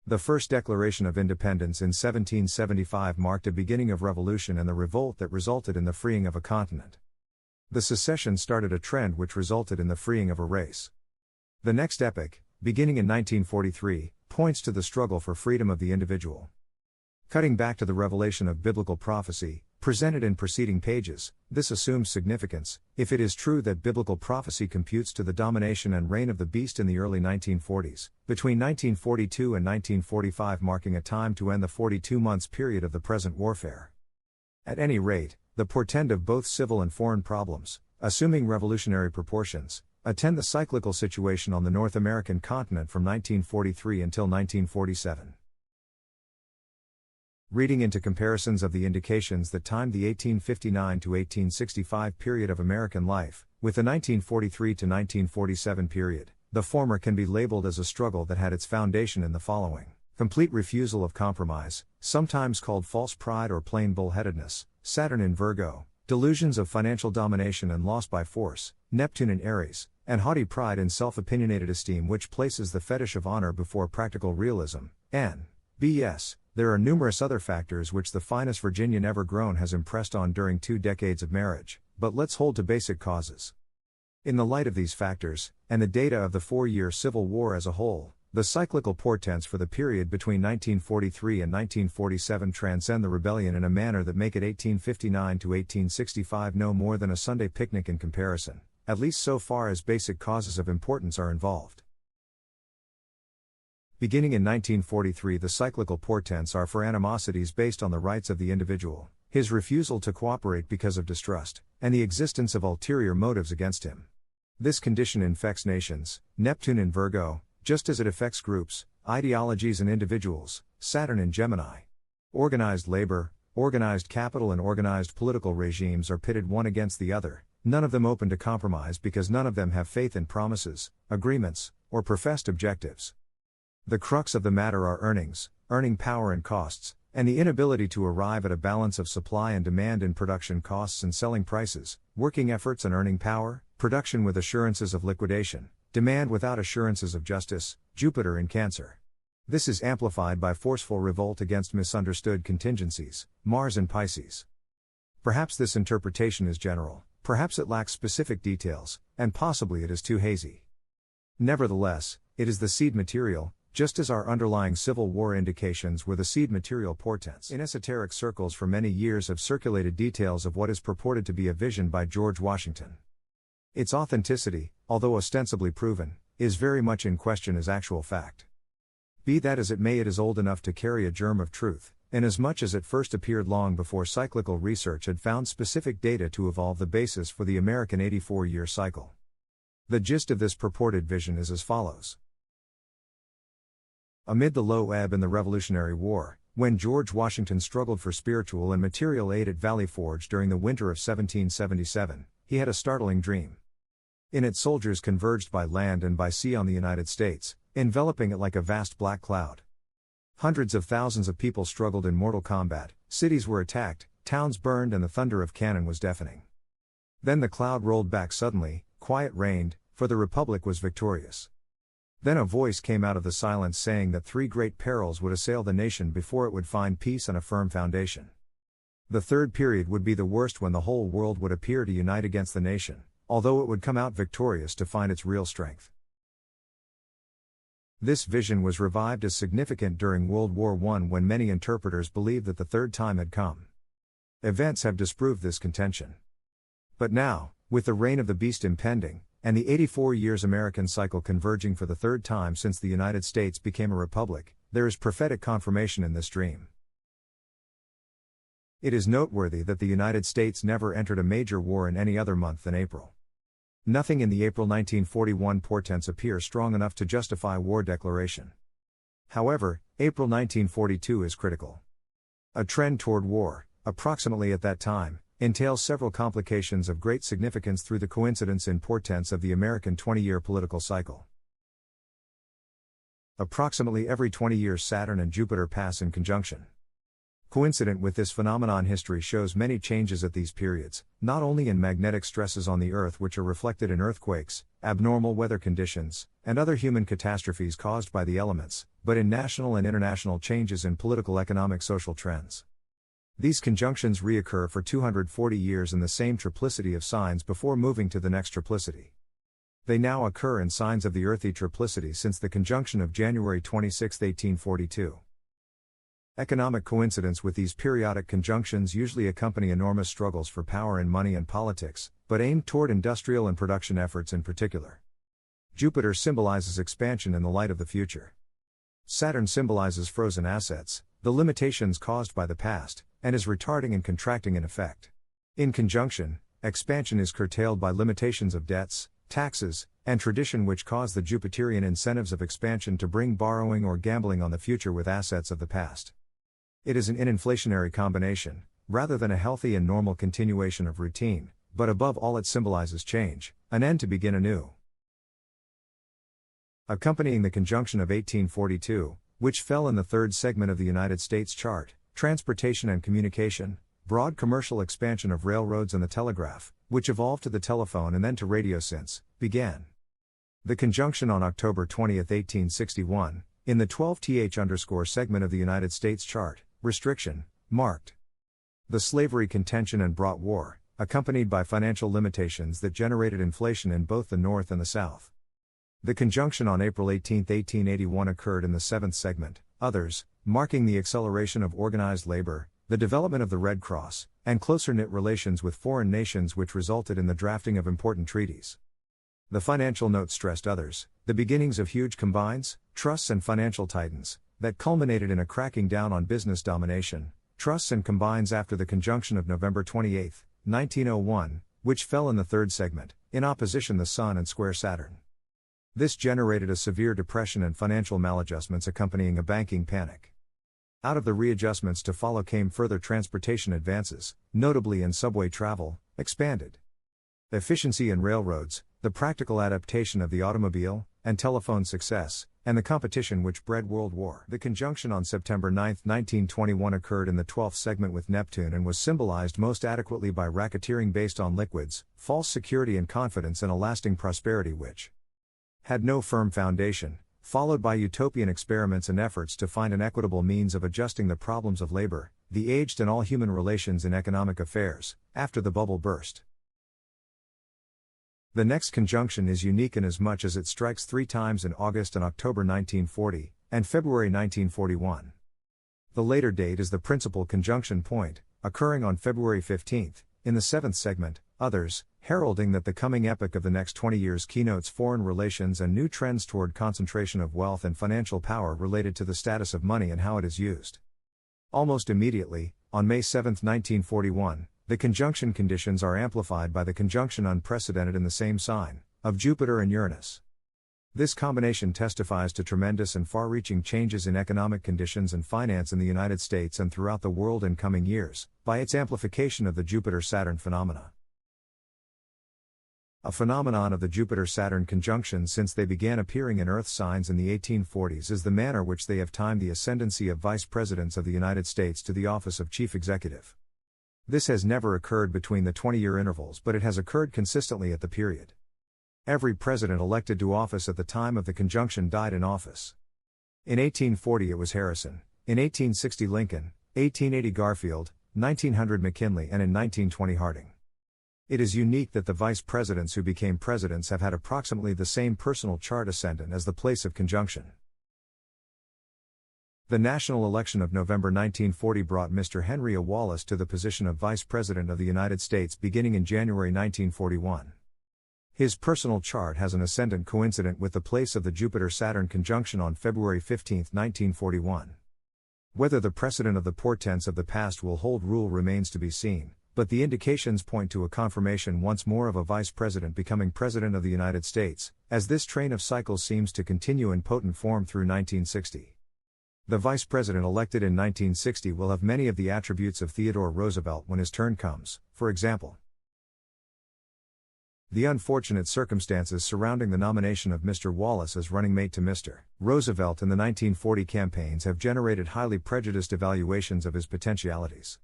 The first Declaration of Independence in 1775 marked a beginning of revolution and the revolt that resulted in the freeing of a continent. The secession started a trend which resulted in the freeing of a race. The next epoch, beginning in 1943, points to the struggle for freedom of the individual. Cutting back to the revelation of biblical prophecy, presented in preceding pages, this assumes significance, if it is true that biblical prophecy computes to the domination and reign of the beast in the early 1940s, between 1942 and 1945 marking a time to end the 42 months period of the present warfare. At any rate, the portend of both civil and foreign problems, assuming revolutionary proportions, attend the cyclical situation on the North American continent from 1943 until 1947. Reading into comparisons of the indications that timed the 1859 to 1865 period of American life, with the 1943 to 1947 period, the former can be labeled as a struggle that had its foundation in the following: complete refusal of compromise, sometimes called false pride or plain bullheadedness, Saturn in Virgo, delusions of financial domination and loss by force, Neptune in Aries, and haughty pride and self-opinionated esteem which places the fetish of honor before practical realism, N.B.S. There are numerous other factors which the finest Virginian ever grown has impressed on during 2 decades of marriage, but let's hold to basic causes. In the light of these factors, and the data of the 4-year Civil War as a whole, the cyclical portents for the period between 1943 and 1947 transcend the rebellion in a manner that make it 1859 to 1865 no more than a Sunday picnic in comparison, at least so far as basic causes of importance are involved. Beginning in 1943, the cyclical portents are for animosities based on the rights of the individual, his refusal to cooperate because of distrust, and the existence of ulterior motives against him. This condition infects nations, Neptune in Virgo, just as it affects groups, ideologies and individuals, Saturn in Gemini. Organized labor, organized capital and organized political regimes are pitted one against the other, none of them open to compromise because none of them have faith in promises, agreements, or professed objectives. The crux of the matter are earnings, earning power and costs, and the inability to arrive at a balance of supply and demand in production costs and selling prices, working efforts and earning power, production with assurances of liquidation, demand without assurances of justice, Jupiter in Cancer. This is amplified by forceful revolt against misunderstood contingencies, Mars in Pisces. Perhaps this interpretation is general, perhaps it lacks specific details, and possibly it is too hazy. Nevertheless, it is the seed material, just as our underlying Civil War indications were the seed material portents. In esoteric circles for many years have circulated details of what is purported to be a vision by George Washington. Its authenticity, although ostensibly proven, is very much in question as actual fact. Be that as it may, it is old enough to carry a germ of truth, inasmuch as it first appeared long before cyclical research had found specific data to evolve the basis for the American 84-year cycle. The gist of this purported vision is as follows. Amid the low ebb in the Revolutionary War, when George Washington struggled for spiritual and material aid at Valley Forge during the winter of 1777, he had a startling dream. In it, soldiers converged by land and by sea on the United States, enveloping it like a vast black cloud. Hundreds of thousands of people struggled in mortal combat, cities were attacked, towns burned, and the thunder of cannon was deafening. Then the cloud rolled back suddenly, quiet reigned, for the Republic was victorious. Then a voice came out of the silence saying that 3 great perils would assail the nation before it would find peace and a firm foundation. The third period would be the worst, when the whole world would appear to unite against the nation, although it would come out victorious to find its real strength. This vision was revived as significant during World War I, when many interpreters believed that the third time had come. Events have disproved this contention. But now, with the reign of the beast impending, and the 84 years American cycle converging for the third time since the United States became a republic, there is prophetic confirmation in this dream. It is noteworthy that the United States never entered a major war in any other month than April. Nothing in the April 1941 portents appear strong enough to justify war declaration. However, April 1942 is critical. A trend toward war, approximately at that time, entails several complications of great significance through the coincidence in portents of the American 20-year political cycle. Approximately every 20 years Saturn and Jupiter pass in conjunction. Coincident with this phenomenon, history shows many changes at these periods, not only in magnetic stresses on the Earth which are reflected in earthquakes, abnormal weather conditions, and other human catastrophes caused by the elements, but in national and international changes in political, economic, social trends. These conjunctions reoccur for 240 years in the same triplicity of signs before moving to the next triplicity. They now occur in signs of the earthy triplicity since the conjunction of January 26, 1842. Economic coincidence with these periodic conjunctions usually accompany enormous struggles for power in money and politics, but aimed toward industrial and production efforts in particular. Jupiter symbolizes expansion in the light of the future. Saturn symbolizes frozen assets, the limitations caused by the past, and is retarding and contracting in effect. In conjunction, expansion is curtailed by limitations of debts, taxes, and tradition, which cause the Jupiterian incentives of expansion to bring borrowing or gambling on the future with assets of the past. It is an inflationary combination, rather than a healthy and normal continuation of routine, but above all it symbolizes change, an end to begin anew. Accompanying the conjunction of 1842, which fell in the third segment of the United States chart, transportation and communication, broad commercial expansion of railroads and the telegraph, which evolved to the telephone and then to radio since, began. The conjunction on October 20, 1861, in the 12th segment of the United States chart, restriction, marked the slavery contention and brought war, accompanied by financial limitations that generated inflation in both the North and the South. The conjunction on April 18, 1881 occurred in the 7th segment, others, marking the acceleration of organized labor, the development of the Red Cross, and closer-knit relations with foreign nations, which resulted in the drafting of important treaties. The financial note stressed others, the beginnings of huge combines, trusts and financial titans, that culminated in a cracking down on business domination, trusts and combines after the conjunction of November 28, 1901, which fell in the third segment, in opposition the Sun and square Saturn. This generated a severe depression and financial maladjustments accompanying a banking panic. Out of the readjustments to follow came further transportation advances, notably in subway travel, expanded. efficiency in railroads, the practical adaptation of the automobile and telephone success, and the competition which bred World War. The conjunction on September 9, 1921 occurred in the 12th segment with Neptune and was symbolized most adequately by racketeering based on liquids, false security and confidence in a lasting prosperity which had no firm foundation, followed by utopian experiments and efforts to find an equitable means of adjusting the problems of labor, the aged and all human relations in economic affairs, after the bubble burst. The next conjunction is unique inasmuch as it strikes 3 times in August and October 1940, and February 1941. The later date is the principal conjunction point, occurring on February 15, in the 7th segment, Others, heralding that the coming epoch of the next 20 years keynotes foreign relations and new trends toward concentration of wealth and financial power related to the status of money and how it is used. Almost immediately, on May 7, 1941, the conjunction conditions are amplified by the conjunction unprecedented in the same sign, of Jupiter and Uranus. This combination testifies to tremendous and far-reaching changes in economic conditions and finance in the United States and throughout the world in coming years, by its amplification of the Jupiter-Saturn phenomena. A phenomenon of the Jupiter-Saturn conjunctions since they began appearing in Earth signs in the 1840s is the manner which they have timed the ascendancy of vice presidents of the United States to the office of chief executive. This has never occurred between the 20-year intervals, but it has occurred consistently at the period. Every president elected to office at the time of the conjunction died in office. In 1840 it was Harrison, in 1860 Lincoln, 1880 Garfield, 1900 McKinley, and in 1920 Harding. It is unique that the vice presidents who became presidents have had approximately the same personal chart ascendant as the place of conjunction. The national election of November 1940 brought Mr. Henry A. Wallace to the position of Vice President of the United States beginning in January 1941. His personal chart has an ascendant coincident with the place of the Jupiter-Saturn conjunction on February 15, 1941. Whether the precedent of the portents of the past will hold rule remains to be seen, but the indications point to a confirmation once more of a vice president becoming President of the United States, as this train of cycles seems to continue in potent form through 1960. The vice president elected in 1960 will have many of the attributes of Theodore Roosevelt when his turn comes, for example. The unfortunate circumstances surrounding the nomination of Mr. Wallace as running mate to Mr. Roosevelt in the 1940 campaigns have generated highly prejudiced evaluations of his potentialities.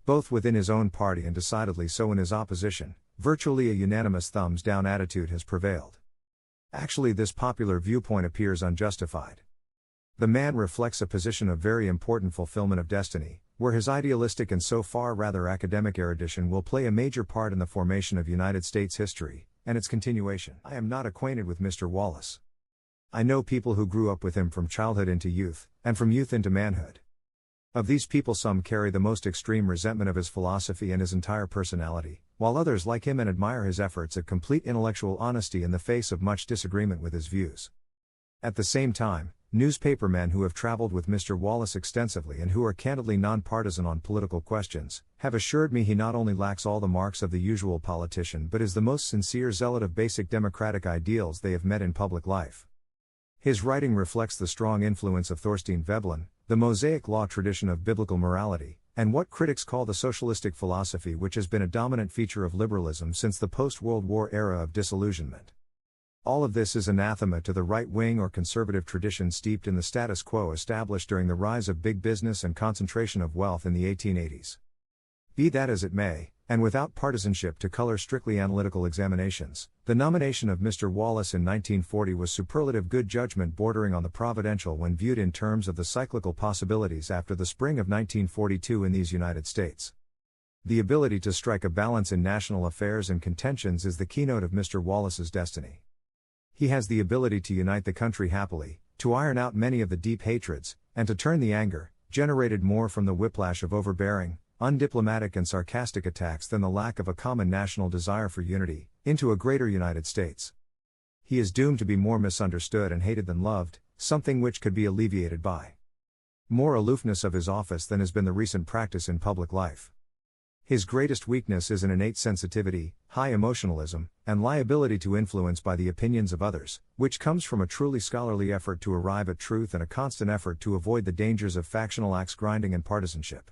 Both within his own party and decidedly so in his opposition, virtually a unanimous thumbs-down attitude has prevailed. Actually, this popular viewpoint appears unjustified. The man reflects a position of very important fulfillment of destiny, where his idealistic and so far rather academic erudition will play a major part in the formation of United States history, and its continuation. I am not acquainted with Mr. Wallace. I know people who grew up with him from childhood into youth, and from youth into manhood. Of these people some carry the most extreme resentment of his philosophy and his entire personality, while others like him and admire his efforts at complete intellectual honesty in the face of much disagreement with his views. At the same time, newspapermen who have traveled with Mr. Wallace extensively and who are candidly nonpartisan on political questions, have assured me he not only lacks all the marks of the usual politician but is the most sincere zealot of basic democratic ideals they have met in public life. His writing reflects the strong influence of Thorstein Veblen, the Mosaic law tradition of biblical morality, and what critics call the socialistic philosophy which has been a dominant feature of liberalism since the post-World War era of disillusionment. All of this is anathema to the right-wing or conservative tradition steeped in the status quo established during the rise of big business and concentration of wealth in the 1880s. Be that as it may, and without partisanship to color strictly analytical examinations, the nomination of Mr. Wallace in 1940 was superlative good judgment bordering on the providential when viewed in terms of the cyclical possibilities after the spring of 1942 in these United States. The ability to strike a balance in national affairs and contentions is the keynote of Mr. Wallace's destiny. He has the ability to unite the country happily, to iron out many of the deep hatreds, and to turn the anger, generated more from the whiplash of overbearing, undiplomatic and sarcastic attacks than the lack of a common national desire for unity, into a greater United States. He is doomed to be more misunderstood and hated than loved, something which could be alleviated by more aloofness of his office than has been the recent practice in public life. His greatest weakness is an innate sensitivity, high emotionalism, and liability to influence by the opinions of others, which comes from a truly scholarly effort to arrive at truth and a constant effort to avoid the dangers of factional axe grinding and partisanship.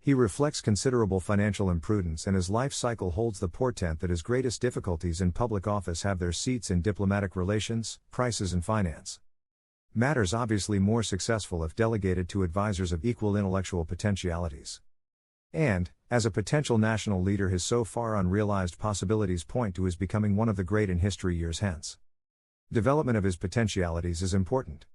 He reflects considerable financial imprudence, and his life cycle holds the portent that his greatest difficulties in public office have their seats in diplomatic relations, prices and finance. Matters obviously more successful if delegated to advisors of equal intellectual potentialities. And, as a potential national leader, his so far unrealized possibilities point to his becoming one of the great in history years hence. Development of his potentialities is important.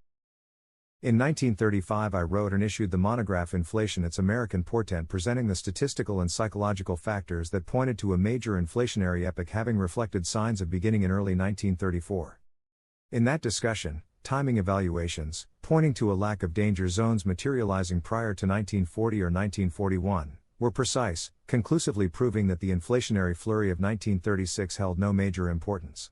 In 1935 I wrote and issued the monograph Inflation, Its American Portent, presenting the statistical and psychological factors that pointed to a major inflationary epoch having reflected signs of beginning in early 1934. In that discussion, timing evaluations, pointing to a lack of danger zones materializing prior to 1940 or 1941, were precise, conclusively proving that the inflationary flurry of 1936 held no major importance.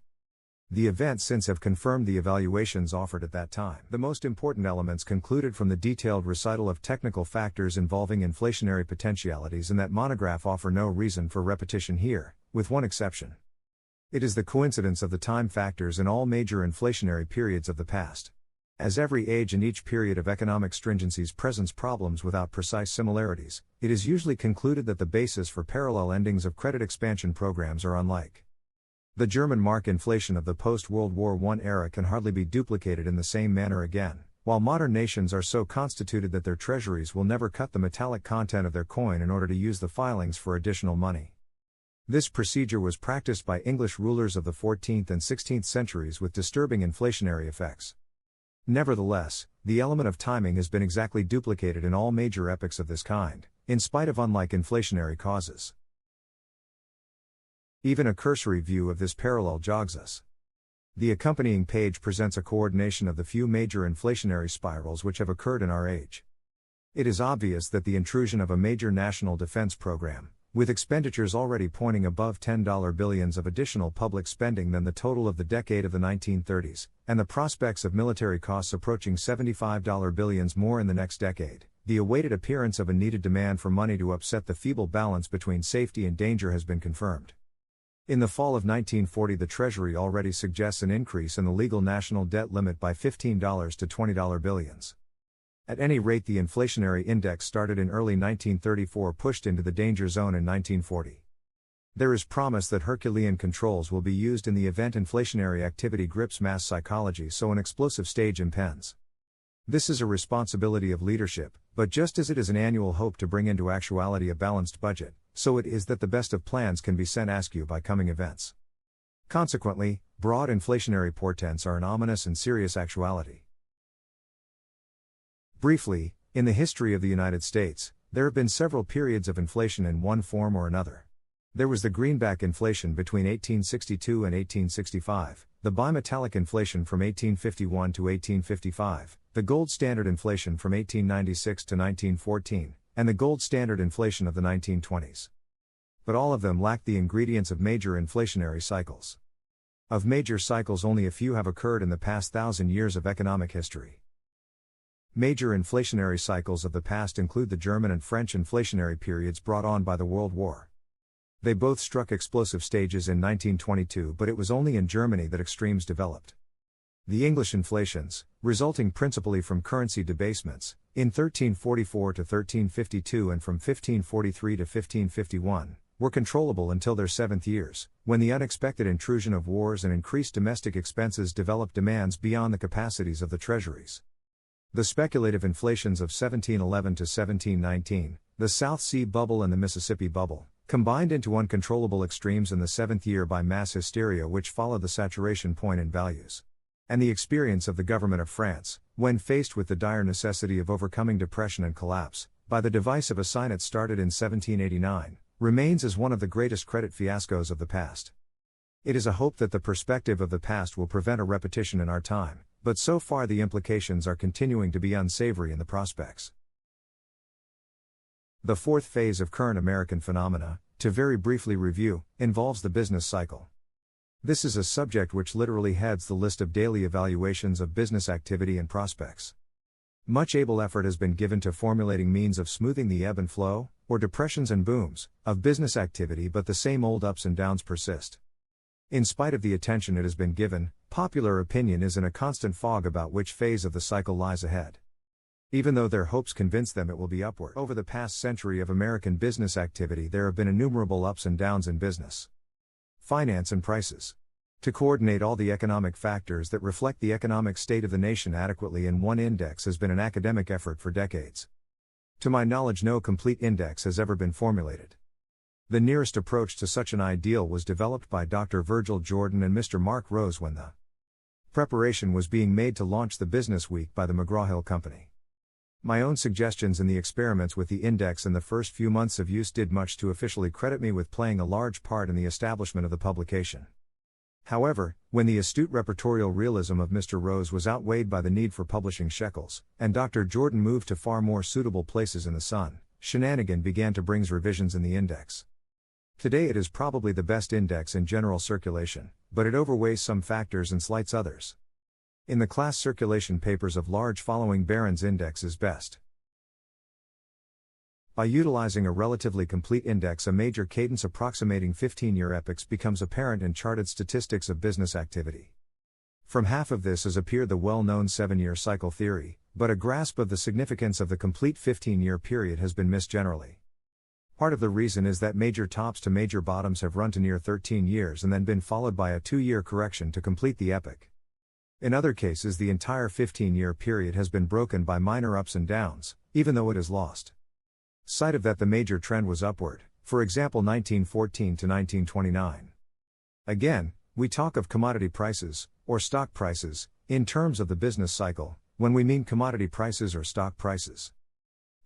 The events since have confirmed the evaluations offered at that time. The most important elements concluded from the detailed recital of technical factors involving inflationary potentialities in that monograph offer no reason for repetition here, with one exception. It is the coincidence of the time factors in all major inflationary periods of the past. As every age and each period of economic stringencies presents problems without precise similarities, it is usually concluded that the basis for parallel endings of credit expansion programs are unlike. The German mark inflation of the post-World War I era can hardly be duplicated in the same manner again, while modern nations are so constituted that their treasuries will never cut the metallic content of their coin in order to use the filings for additional money. This procedure was practiced by English rulers of the 14th and 16th centuries with disturbing inflationary effects. Nevertheless, the element of timing has been exactly duplicated in all major epochs of this kind, in spite of unlike inflationary causes. Even a cursory view of this parallel jogs us. The accompanying page presents a coordination of the few major inflationary spirals which have occurred in our age. It is obvious that the intrusion of a major national defense program, with expenditures already pointing above $10 billions of additional public spending than the total of the decade of the 1930s, and the prospects of military costs approaching $75 billions more in the next decade, the awaited appearance of a needed demand for money to upset the feeble balance between safety and danger has been confirmed. In the fall of 1940, the Treasury already suggests an increase in the legal national debt limit by $15 to $20 billions. At any rate, the inflationary index started in early 1934, pushed into the danger zone in 1940. There is promise that Herculean controls will be used in the event inflationary activity grips mass psychology, so an explosive stage impends. This is a responsibility of leadership, but just as it is an annual hope to bring into actuality a balanced budget, so it is that the best of plans can be sent askew by coming events. Consequently, broad inflationary portents are an ominous and serious actuality. Briefly, in the history of the United States, there have been several periods of inflation in one form or another. There was the greenback inflation between 1862 and 1865, the bimetallic inflation from 1851 to 1855, the gold standard inflation from 1896 to 1914, and the gold standard inflation of the 1920s. But all of them lacked the ingredients of major inflationary cycles. Of major cycles, only a few have occurred in the past 1,000 years of economic history. Major inflationary cycles of the past include the German and French inflationary periods brought on by the World War. They both struck explosive stages in 1922, but it was only in Germany that extremes developed. The English inflations, resulting principally from currency debasements, in 1344 to 1352 and from 1543 to 1551, were controllable until their 7th years, when the unexpected intrusion of wars and increased domestic expenses developed demands beyond the capacities of the treasuries. The speculative inflations of 1711 to 1719, the South Sea Bubble and the Mississippi Bubble, combined into uncontrollable extremes in the 7th year by mass hysteria which followed the saturation point in values. And the experience of the government of France, when faced with the dire necessity of overcoming depression and collapse, by the device of a signet started in 1789, remains as one of the greatest credit fiascos of the past. It is a hope that the perspective of the past will prevent a repetition in our time, but so far the implications are continuing to be unsavory in the prospects. The fourth phase of current American phenomena, to very briefly review, involves the business cycle. This is a subject which literally heads the list of daily evaluations of business activity and prospects. Much able effort has been given to formulating means of smoothing the ebb and flow, or depressions and booms, of business activity, but the same old ups and downs persist. In spite of the attention it has been given, popular opinion is in a constant fog about which phase of the cycle lies ahead. Even though their hopes convince them it will be upward. Over the past century of American business activity, there have been innumerable ups and downs in business, finance, and prices. To coordinate all the economic factors that reflect the economic state of the nation adequately in one index has been an academic effort for decades. To my knowledge, no complete index has ever been formulated. The nearest approach to such an ideal was developed by Dr. Virgil Jordan and Mr. Mark Rose when the preparation was being made to launch the Business Week by the McGraw-Hill Company. My own suggestions in the experiments with the index in the first few months of use did much to officially credit me with playing a large part in the establishment of the publication. However, when the astute repertorial realism of Mr. Rose was outweighed by the need for publishing shekels, and Dr. Jordan moved to far more suitable places in the sun, shenanigan began to bring revisions in the index. Today it is probably the best index in general circulation, but it overweighs some factors and slights others. In the class circulation papers of large following Barron's index is best. By utilizing a relatively complete index, a major cadence approximating 15-year epochs becomes apparent in charted statistics of business activity. From half of this has appeared the well-known 7-year cycle theory, but a grasp of the significance of the complete 15-year period has been missed generally. Part of the reason is that major tops to major bottoms have run to near 13 years and then been followed by a 2-year correction to complete the epoch. In other cases, the entire 15-year period has been broken by minor ups and downs, even though it is lost sight of that the major trend was upward, for example 1914 to 1929. Again, we talk of commodity prices, or stock prices, in terms of the business cycle, when we mean commodity prices or stock prices.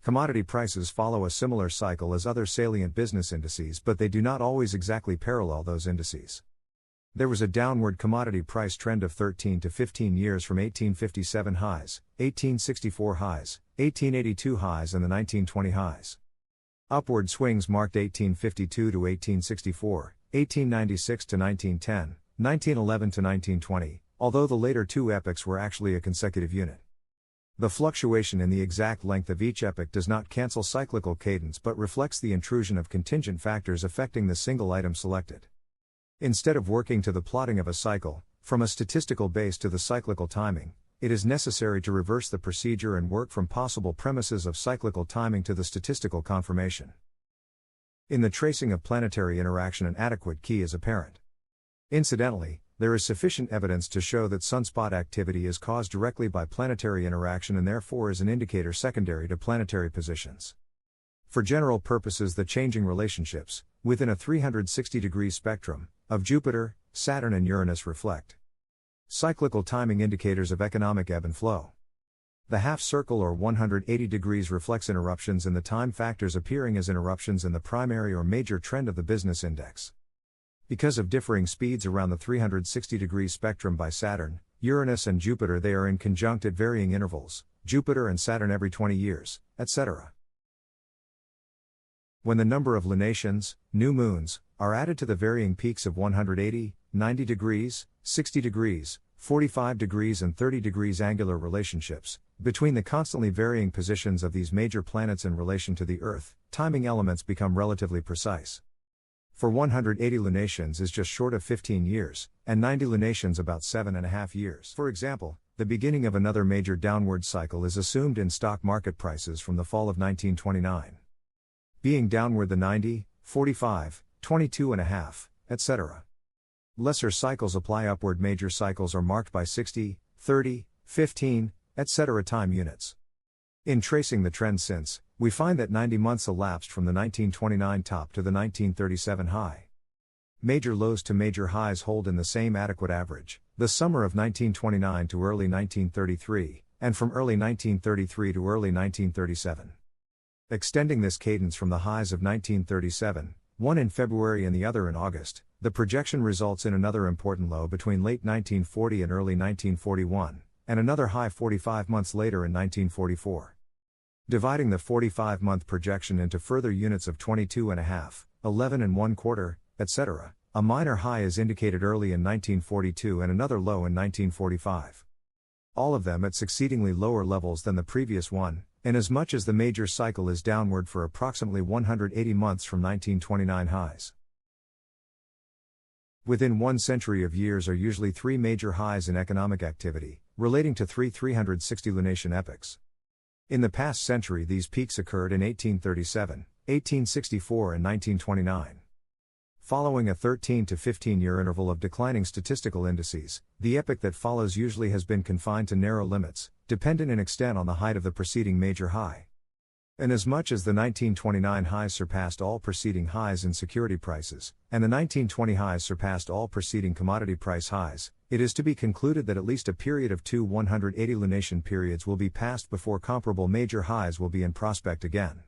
Commodity prices follow a similar cycle as other salient business indices, but they do not always exactly parallel those indices. There was a downward commodity price trend of 13 to 15 years from 1857 highs, 1864 highs, 1882 highs and the 1920 highs. Upward swings marked 1852 to 1864, 1896 to 1910, 1911 to 1920, although the later two epochs were actually a consecutive unit. The fluctuation in the exact length of each epoch does not cancel cyclical cadence but reflects the intrusion of contingent factors affecting the single item selected. Instead of working to the plotting of a cycle, from a statistical base to the cyclical timing, it is necessary to reverse the procedure and work from possible premises of cyclical timing to the statistical confirmation. In the tracing of planetary interaction, an adequate key is apparent. Incidentally, there is sufficient evidence to show that sunspot activity is caused directly by planetary interaction and therefore is an indicator secondary to planetary positions. For general purposes, the changing relationships, within a 360-degree spectrum, of Jupiter, Saturn and Uranus reflect cyclical timing indicators of economic ebb and flow. The half circle or 180 degrees reflects interruptions in the time factors appearing as interruptions in the primary or major trend of the business index. Because of differing speeds around the 360-degree spectrum by Saturn, Uranus and Jupiter, they are in conjunct at varying intervals, Jupiter and Saturn every 20 years, etc. When the number of lunations, new moons, are added to the varying peaks of 180, 90 degrees, 60 degrees, 45 degrees and 30 degrees angular relationships, between the constantly varying positions of these major planets in relation to the Earth, timing elements become relatively precise. For 180 lunations is just short of 15 years, and 90 lunations about 7.5 years. For example, the beginning of another major downward cycle is assumed in stock market prices from the fall of 1929. Being downward the 90, 45, 22.5, etc. Lesser cycles apply upward. Major cycles are marked by 60, 30, 15, etc. time units. In tracing the trend since, we find that 90 months elapsed from the 1929 top to the 1937 high. Major lows to major highs hold in the same adequate average, the summer of 1929 to early 1933, and from early 1933 to early 1937. Extending this cadence from the highs of 1937, one in February and the other in August, the projection results in another important low between late 1940 and early 1941, and another high 45 months later in 1944. Dividing the 45-month projection into further units of 22.5, 11.25, etc., a minor high is indicated early in 1942 and another low in 1945. All of them at succeedingly lower levels than the previous one, inasmuch as the major cycle is downward for approximately 180 months from 1929 highs. Within 1 century of years are usually 3 major highs in economic activity, relating to 3 360 lunation epochs. In the past century, these peaks occurred in 1837, 1864, and 1929. Following a 13 to 15-year interval of declining statistical indices, the epoch that follows usually has been confined to narrow limits, dependent in extent on the height of the preceding major high. Inasmuch as the 1929 highs surpassed all preceding highs in security prices, and the 1920 highs surpassed all preceding commodity price highs, it is to be concluded that at least a period of 180 lunation periods will be passed before comparable major highs will be in prospect again.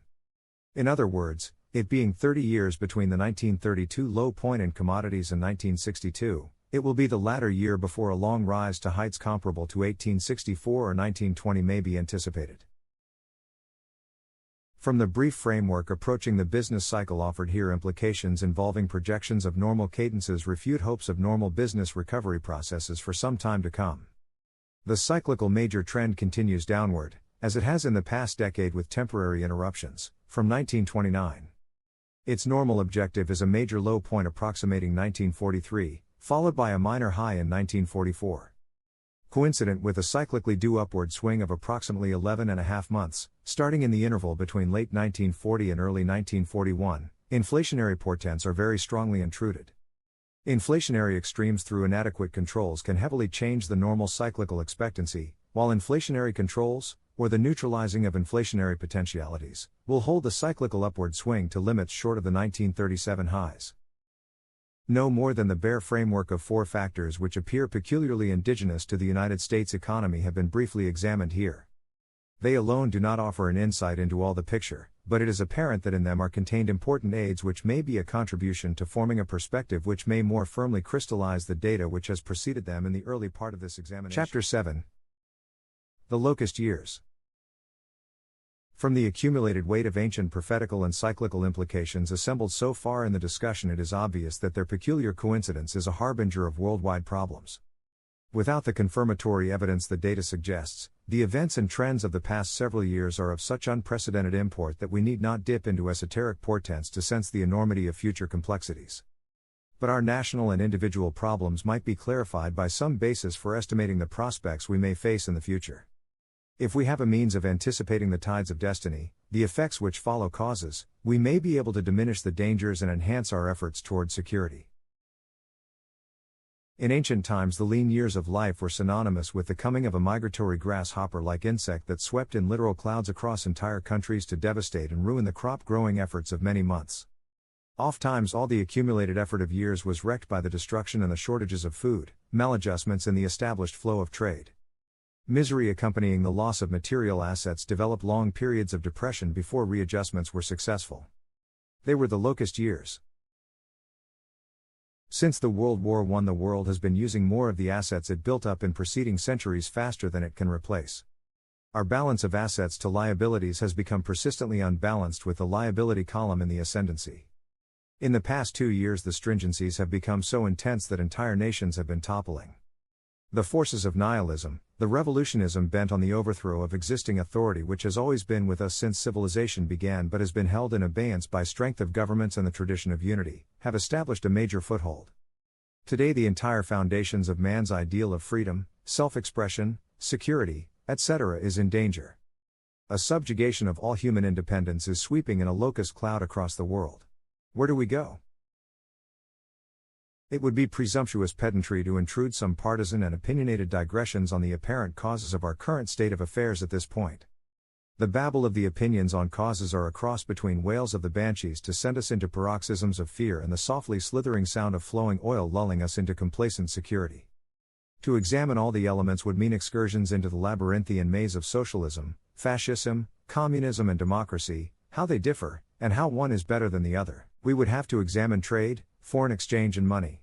In other words, it being 30 years between the 1932 low point in commodities and 1962, it will be the latter year before a long rise to heights comparable to 1864 or 1920 may be anticipated. From the brief framework approaching the business cycle offered here, implications involving projections of normal cadences refute hopes of normal business recovery processes for some time to come. The cyclical major trend continues downward, as it has in the past decade with temporary interruptions, from 1929. Its normal objective is a major low point approximating 1943, followed by a minor high in 1944. Coincident with a cyclically due upward swing of approximately 11.5 months, starting in the interval between late 1940 and early 1941, inflationary portents are very strongly intruded. Inflationary extremes through inadequate controls can heavily change the normal cyclical expectancy, while inflationary controls, or the neutralizing of inflationary potentialities, will hold the cyclical upward swing to limits short of the 1937 highs. No more than the bare framework of four factors which appear peculiarly indigenous to the United States economy have been briefly examined here. They alone do not offer an insight into all the picture, but it is apparent that in them are contained important aids which may be a contribution to forming a perspective which may more firmly crystallize the data which has preceded them in the early part of this examination. Chapter 7. The Locust Years. From the accumulated weight of ancient prophetical and cyclical implications assembled so far in the discussion, it is obvious that their peculiar coincidence is a harbinger of worldwide problems. Without the confirmatory evidence the data suggests, the events and trends of the past several years are of such unprecedented import that we need not dip into esoteric portents to sense the enormity of future complexities. But our national and individual problems might be clarified by some basis for estimating the prospects we may face in the future. If we have a means of anticipating the tides of destiny, the effects which follow causes, we may be able to diminish the dangers and enhance our efforts toward security. In ancient times, the lean years of life were synonymous with the coming of a migratory grasshopper-like insect that swept in literal clouds across entire countries to devastate and ruin the crop-growing efforts of many months. Ofttimes all the accumulated effort of years was wrecked by the destruction and the shortages of food, maladjustments in the established flow of trade. Misery accompanying the loss of material assets developed long periods of depression before readjustments were successful. They were the Locust Years. Since the World War I, the world has been using more of the assets it built up in preceding centuries faster than it can replace. Our balance of assets to liabilities has become persistently unbalanced, with the liability column in the ascendancy. In the past 2 years, the stringencies have become so intense that entire nations have been toppling. The forces of nihilism, the revolutionism bent on the overthrow of existing authority which has always been with us since civilization began but has been held in abeyance by strength of governments and the tradition of unity, have established a major foothold. Today the entire foundations of man's ideal of freedom, self-expression, security, etc. is in danger. A subjugation of all human independence is sweeping in a locust cloud across the world. Where do we go? It would be presumptuous pedantry to intrude some partisan and opinionated digressions on the apparent causes of our current state of affairs at this point. The babble of the opinions on causes are a cross between wails of the banshees to send us into paroxysms of fear and the softly slithering sound of flowing oil lulling us into complacent security. To examine all the elements would mean excursions into the labyrinthian maze of socialism, fascism, communism and democracy, how they differ, and how one is better than the other. We would have to examine trade, foreign exchange and money.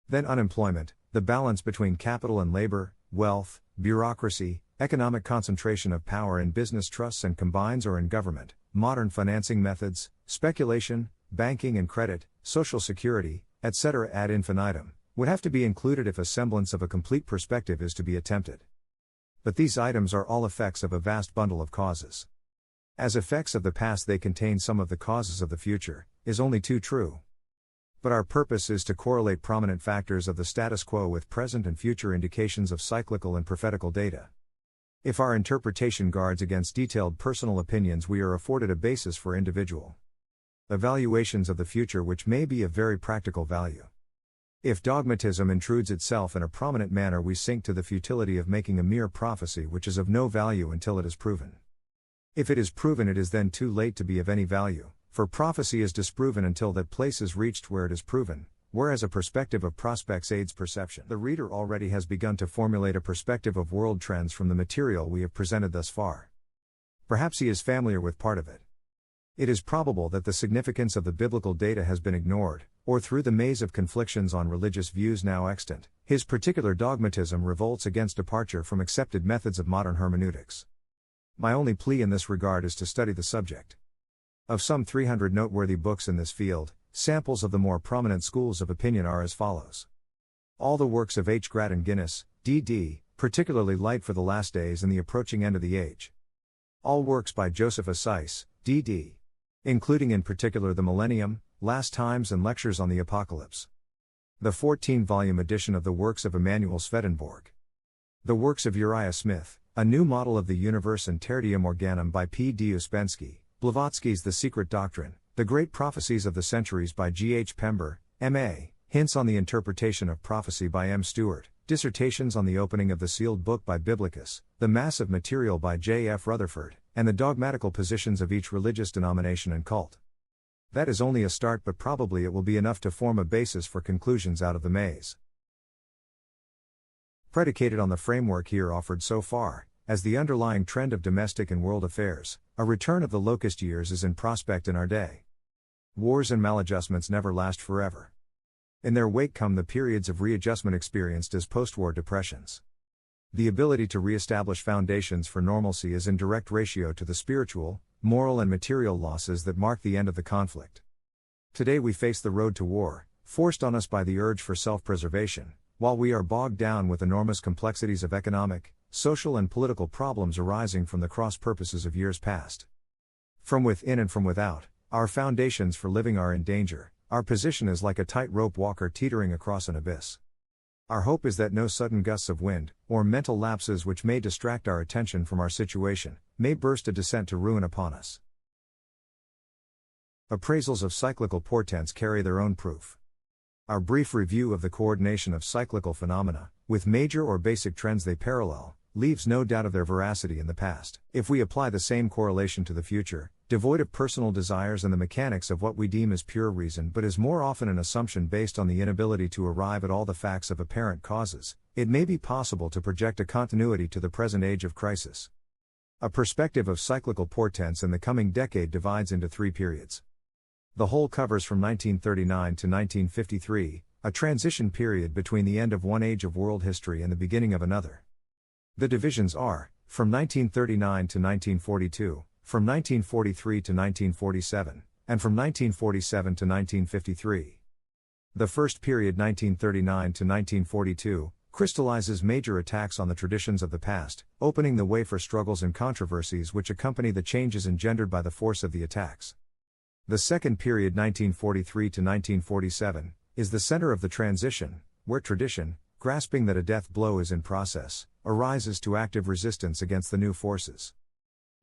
Then unemployment, the balance between capital and labor, wealth, bureaucracy, economic concentration of power in business trusts and combines or in government, modern financing methods, speculation, banking and credit, social security, etc. ad infinitum, would have to be included if a semblance of a complete perspective is to be attempted. But these items are all effects of a vast bundle of causes. As effects of the past they contain some of the causes of the future, is only too true. But our purpose is to correlate prominent factors of the status quo with present and future indications of cyclical and prophetical data. If our interpretation guards against detailed personal opinions, we are afforded a basis for individual evaluations of the future which may be of very practical value. If dogmatism intrudes itself in a prominent manner, we sink to the futility of making a mere prophecy which is of no value until it is proven. If it is proven, it is then too late to be of any value, for prophecy is disproven until that place is reached where it is proven, whereas a perspective of prospects aids perception. The reader already has begun to formulate a perspective of world trends from the material we have presented thus far. Perhaps he is familiar with part of it. It is probable that the significance of the biblical data has been ignored, or through the maze of conflictions on religious views now extant, his particular dogmatism revolts against departure from accepted methods of modern hermeneutics. My only plea in this regard is to study the subject. Of some 300 noteworthy books in this field, samples of the more prominent schools of opinion are as follows. All the works of H. Grattan Guinness, D.D., particularly Light for the Last Days and the Approaching End of the Age. All works by Joseph Assis, D.D., including in particular The Millennium, Last Times and Lectures on the Apocalypse. The 14-volume edition of the works of Emanuel Swedenborg. The works of Uriah Smith, A New Model of the Universe and Tertium Organum by P. D. Uspensky, Blavatsky's The Secret Doctrine, The Great Prophecies of the Centuries by G. H. Pember, M.A., Hints on the Interpretation of Prophecy by M. Stewart, Dissertations on the Opening of the Sealed Book by Biblicus, The Mass of Material by J. F. Rutherford, and the Dogmatical Positions of each religious denomination and cult. That is only a start, but probably it will be enough to form a basis for conclusions out of the maze. Predicated on the framework here offered so far, as the underlying trend of domestic and world affairs, a return of the locust years is in prospect in our day. Wars and maladjustments never last forever. In their wake come the periods of readjustment experienced as post-war depressions. The ability to re-establish foundations for normalcy is in direct ratio to the spiritual, moral and material losses that mark the end of the conflict. Today we face the road to war, forced on us by the urge for self-preservation, while we are bogged down with enormous complexities of economic, social and political problems arising from the cross-purposes of years past. From within and from without, our foundations for living are in danger. Our position is like a tightrope walker teetering across an abyss. Our hope is that no sudden gusts of wind, or mental lapses which may distract our attention from our situation, may burst a descent to ruin upon us. Appraisals of cyclical portents carry their own proof. Our brief review of the coordination of cyclical phenomena, with major or basic trends they parallel, leaves no doubt of their veracity in the past. If we apply the same correlation to the future, devoid of personal desires and the mechanics of what we deem as pure reason but is more often an assumption based on the inability to arrive at all the facts of apparent causes, it may be possible to project a continuity to the present age of crisis. A perspective of cyclical portents in the coming decade divides into three periods. The whole covers from 1939 to 1953, a transition period between the end of one age of world history and the beginning of another. The divisions are, from 1939 to 1942, from 1943 to 1947, and from 1947 to 1953. The first period, 1939 to 1942, crystallizes major attacks on the traditions of the past, opening the way for struggles and controversies which accompany the changes engendered by the force of the attacks. The second period, 1943 to 1947, is the center of the transition, where tradition, grasping that a death blow is in process, arises to active resistance against the new forces.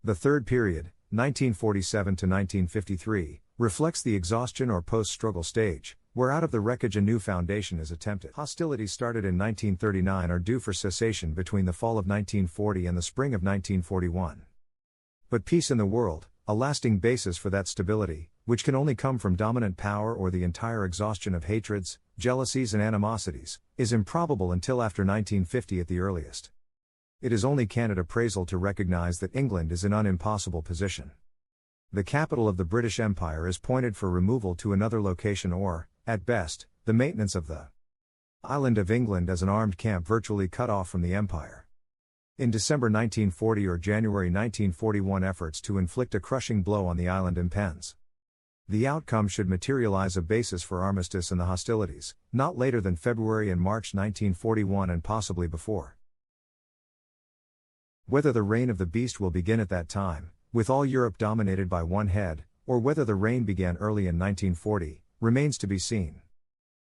The third period, 1947 to 1953, reflects the exhaustion or post-struggle stage, where out of the wreckage a new foundation is attempted. Hostilities started in 1939 are due for cessation between the fall of 1940 and the spring of 1941. But peace in the world, a lasting basis for that stability, which can only come from dominant power or the entire exhaustion of hatreds, jealousies and animosities, is improbable until after 1950 at the earliest. It is only candid appraisal to recognize that England is in an impossible position. The capital of the British Empire is pointed for removal to another location or, at best, the maintenance of the island of England as an armed camp virtually cut off from the Empire. In December 1940 or January 1941 efforts to inflict a crushing blow on the island impends. The outcome should materialize a basis for armistice in the hostilities, not later than February and March 1941 and possibly before. Whether the reign of the beast will begin at that time, with all Europe dominated by one head, or whether the reign began early in 1940, remains to be seen.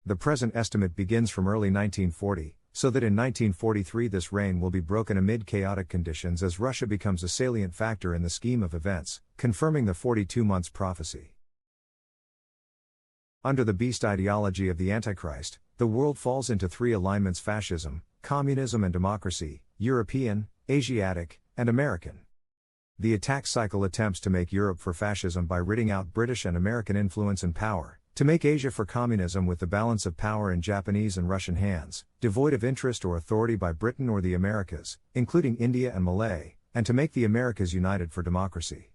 The present estimate begins from early 1940, so that in 1943 this reign will be broken amid chaotic conditions as Russia becomes a salient factor in the scheme of events, confirming the 42 months prophecy. Under the beast ideology of the Antichrist, the world falls into three alignments: fascism, communism and democracy, European, Asiatic, and American. The attack cycle attempts to make Europe for fascism by ridding out British and American influence and power, to make Asia for communism with the balance of power in Japanese and Russian hands, devoid of interest or authority by Britain or the Americas, including India and Malay, and to make the Americas united for democracy.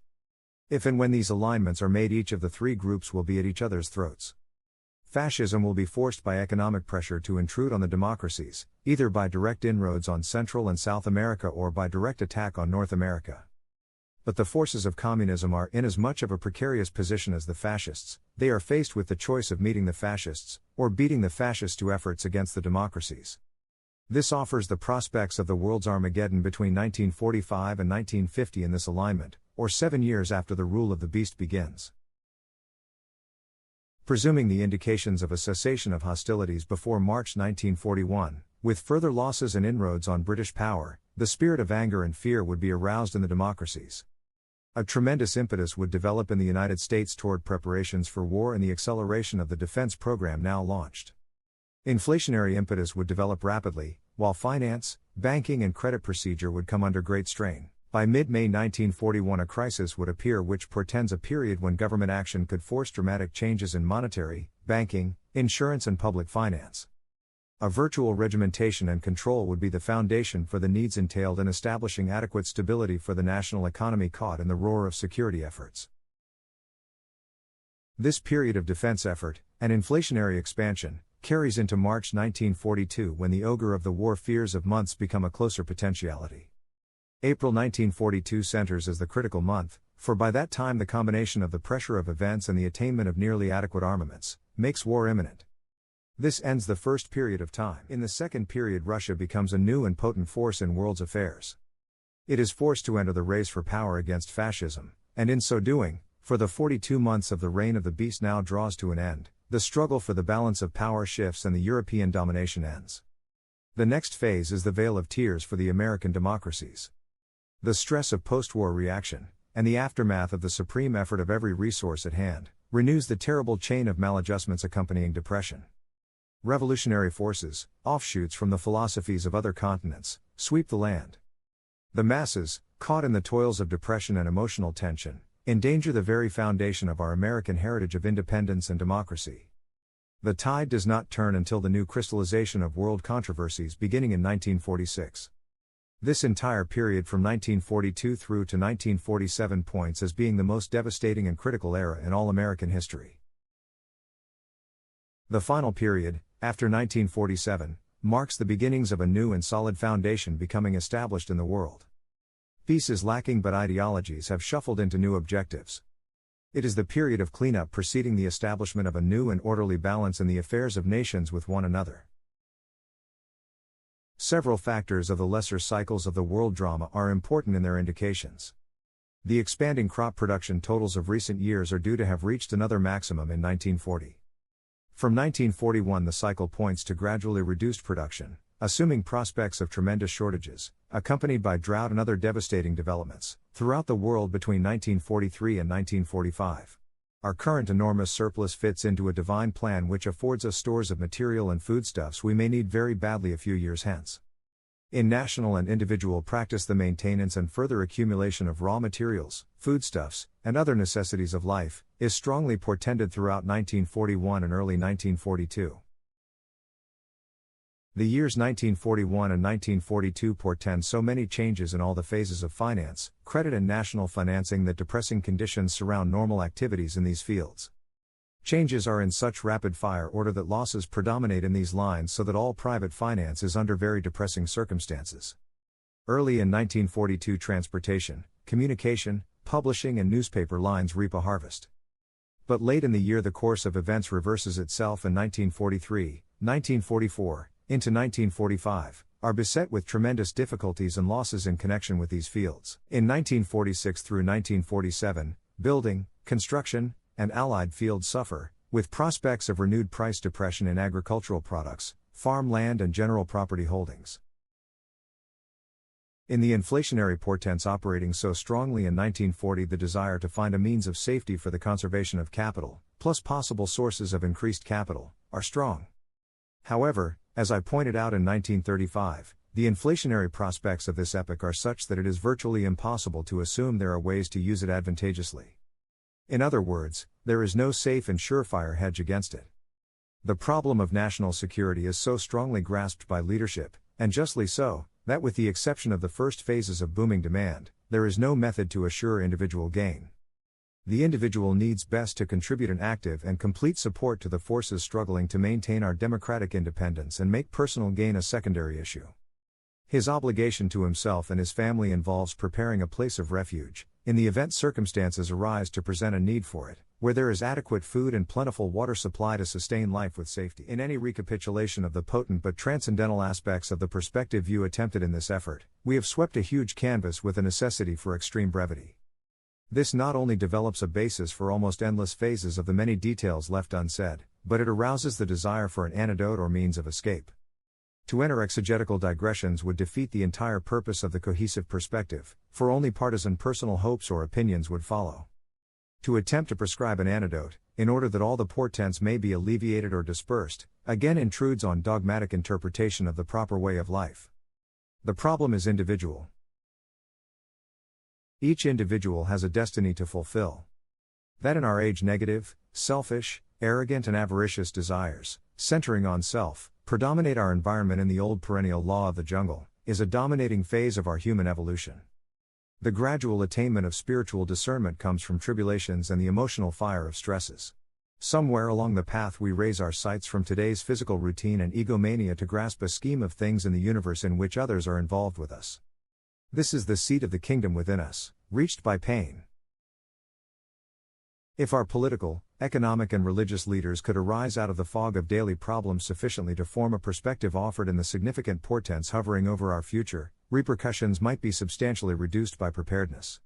If and when these alignments are made, each of the three groups will be at each other's throats. Fascism will be forced by economic pressure to intrude on the democracies, either by direct inroads on Central and South America or by direct attack on North America. But the forces of communism are in as much of a precarious position as the fascists. They are faced with the choice of meeting the fascists, or beating the fascists to efforts against the democracies. This offers the prospects of the world's Armageddon between 1945 and 1950 in this alignment, or 7 years after the rule of the beast begins. Presuming the indications of a cessation of hostilities before March 1941, with further losses and inroads on British power, the spirit of anger and fear would be aroused in the democracies. A tremendous impetus would develop in the United States toward preparations for war and the acceleration of the defense program now launched. Inflationary impetus would develop rapidly, while finance, banking and credit procedure would come under great strain. By mid-May 1941 a crisis would appear which portends a period when government action could force dramatic changes in monetary, banking, insurance and public finance. A virtual regimentation and control would be the foundation for the needs entailed in establishing adequate stability for the national economy caught in the roar of security efforts. This period of defense effort, and inflationary expansion, carries into March 1942 when the ogre of the war fears of months become a closer potentiality. April 1942 centers as the critical month, for by that time the combination of the pressure of events and the attainment of nearly adequate armaments, makes war imminent. This ends the first period of time. In the second period Russia becomes a new and potent force in world's affairs. It is forced to enter the race for power against fascism, and in so doing, for the 42 months of the reign of the beast now draws to an end, the struggle for the balance of power shifts and the European domination ends. The next phase is the Vale of Tears for the American democracies. The stress of post-war reaction, and the aftermath of the supreme effort of every resource at hand, renews the terrible chain of maladjustments accompanying depression. Revolutionary forces, offshoots from the philosophies of other continents, sweep the land. The masses, caught in the toils of depression and emotional tension, endanger the very foundation of our American heritage of independence and democracy. The tide does not turn until the new crystallization of world controversies beginning in 1946. This entire period from 1942 through to 1947 points as being the most devastating and critical era in all American history. The final period, after 1947, marks the beginnings of a new and solid foundation becoming established in the world. Peace is lacking, but ideologies have shuffled into new objectives. It is the period of cleanup preceding the establishment of a new and orderly balance in the affairs of nations with one another. Several factors of the lesser cycles of the world drama are important in their indications. The expanding crop production totals of recent years are due to have reached another maximum in 1940. From 1941 the cycle points to gradually reduced production, assuming prospects of tremendous shortages, accompanied by drought and other devastating developments, throughout the world between 1943 and 1945. Our current enormous surplus fits into a divine plan which affords us stores of material and foodstuffs we may need very badly a few years hence. In national and individual practice the maintenance and further accumulation of raw materials, foodstuffs, and other necessities of life, is strongly portended throughout 1941 and early 1942. The years 1941 and 1942 portend so many changes in all the phases of finance, credit and national financing that depressing conditions surround normal activities in these fields. Changes are in such rapid-fire order that losses predominate in these lines so that all private finance is under very depressing circumstances. Early in 1942 transportation, communication, publishing and newspaper lines reap a harvest. But late in the year the course of events reverses itself in 1943, 1944, into 1945, are beset with tremendous difficulties and losses in connection with these fields. In 1946 through 1947, building, construction, and allied fields suffer, with prospects of renewed price depression in agricultural products, farmland and general property holdings. In the inflationary portents operating so strongly in 1940, the desire to find a means of safety for the conservation of capital, plus possible sources of increased capital, are strong. However, as I pointed out in 1935, the inflationary prospects of this epoch are such that it is virtually impossible to assume there are ways to use it advantageously. In other words, there is no safe and surefire hedge against it. The problem of national security is so strongly grasped by leadership, and justly so, that with the exception of the first phases of booming demand, there is no method to assure individual gain. The individual needs best to contribute an active and complete support to the forces struggling to maintain our democratic independence and make personal gain a secondary issue. His obligation to himself and his family involves preparing a place of refuge, in the event circumstances arise to present a need for it, where there is adequate food and plentiful water supply to sustain life with safety. In any recapitulation of the potent but transcendental aspects of the perspective view attempted in this effort, we have swept a huge canvas with a necessity for extreme brevity. This not only develops a basis for almost endless phases of the many details left unsaid, but it arouses the desire for an antidote or means of escape. To enter exegetical digressions would defeat the entire purpose of the cohesive perspective, for only partisan personal hopes or opinions would follow. To attempt to prescribe an antidote, in order that all the portents may be alleviated or dispersed, again intrudes on dogmatic interpretation of the proper way of life. The problem is individual. Each individual has a destiny to fulfill. That in our age negative, selfish, arrogant and avaricious desires, centering on self, predominate our environment in the old perennial law of the jungle, is a dominating phase of our human evolution. The gradual attainment of spiritual discernment comes from tribulations and the emotional fire of stresses. Somewhere along the path we raise our sights from today's physical routine and egomania to grasp a scheme of things in the universe in which others are involved with us. This is the seat of the kingdom within us, reached by pain. If our political, economic and religious leaders could arise out of the fog of daily problems sufficiently to form a perspective offered in the significant portents hovering over our future, repercussions might be substantially reduced by preparedness.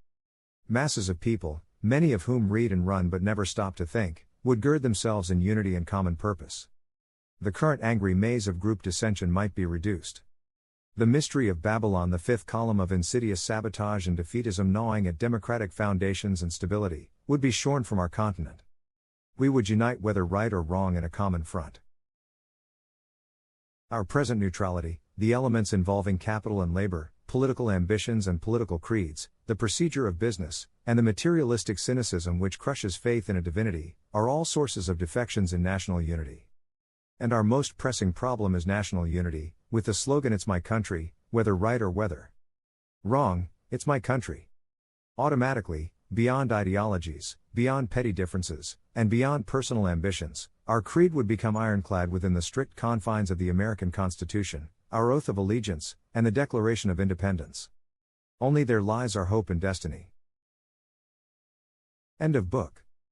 Masses of people, many of whom read and run but never stop to think, would gird themselves in unity and common purpose. The current angry maze of group dissension might be reduced. The mystery of Babylon, the fifth column of insidious sabotage and defeatism gnawing at democratic foundations and stability, would be shorn from our continent. We would unite whether right or wrong in a common front. Our present neutrality, the elements involving capital and labor, political ambitions and political creeds, the procedure of business, and the materialistic cynicism which crushes faith in a divinity, are all sources of defections in national unity. And our most pressing problem is national unity, with the slogan "It's my country," whether right or whether wrong, it's my country. Automatically, beyond ideologies, beyond petty differences, and beyond personal ambitions, our creed would become ironclad within the strict confines of the American Constitution, our oath of allegiance, and the Declaration of Independence. Only there lies our hope and destiny. End of book.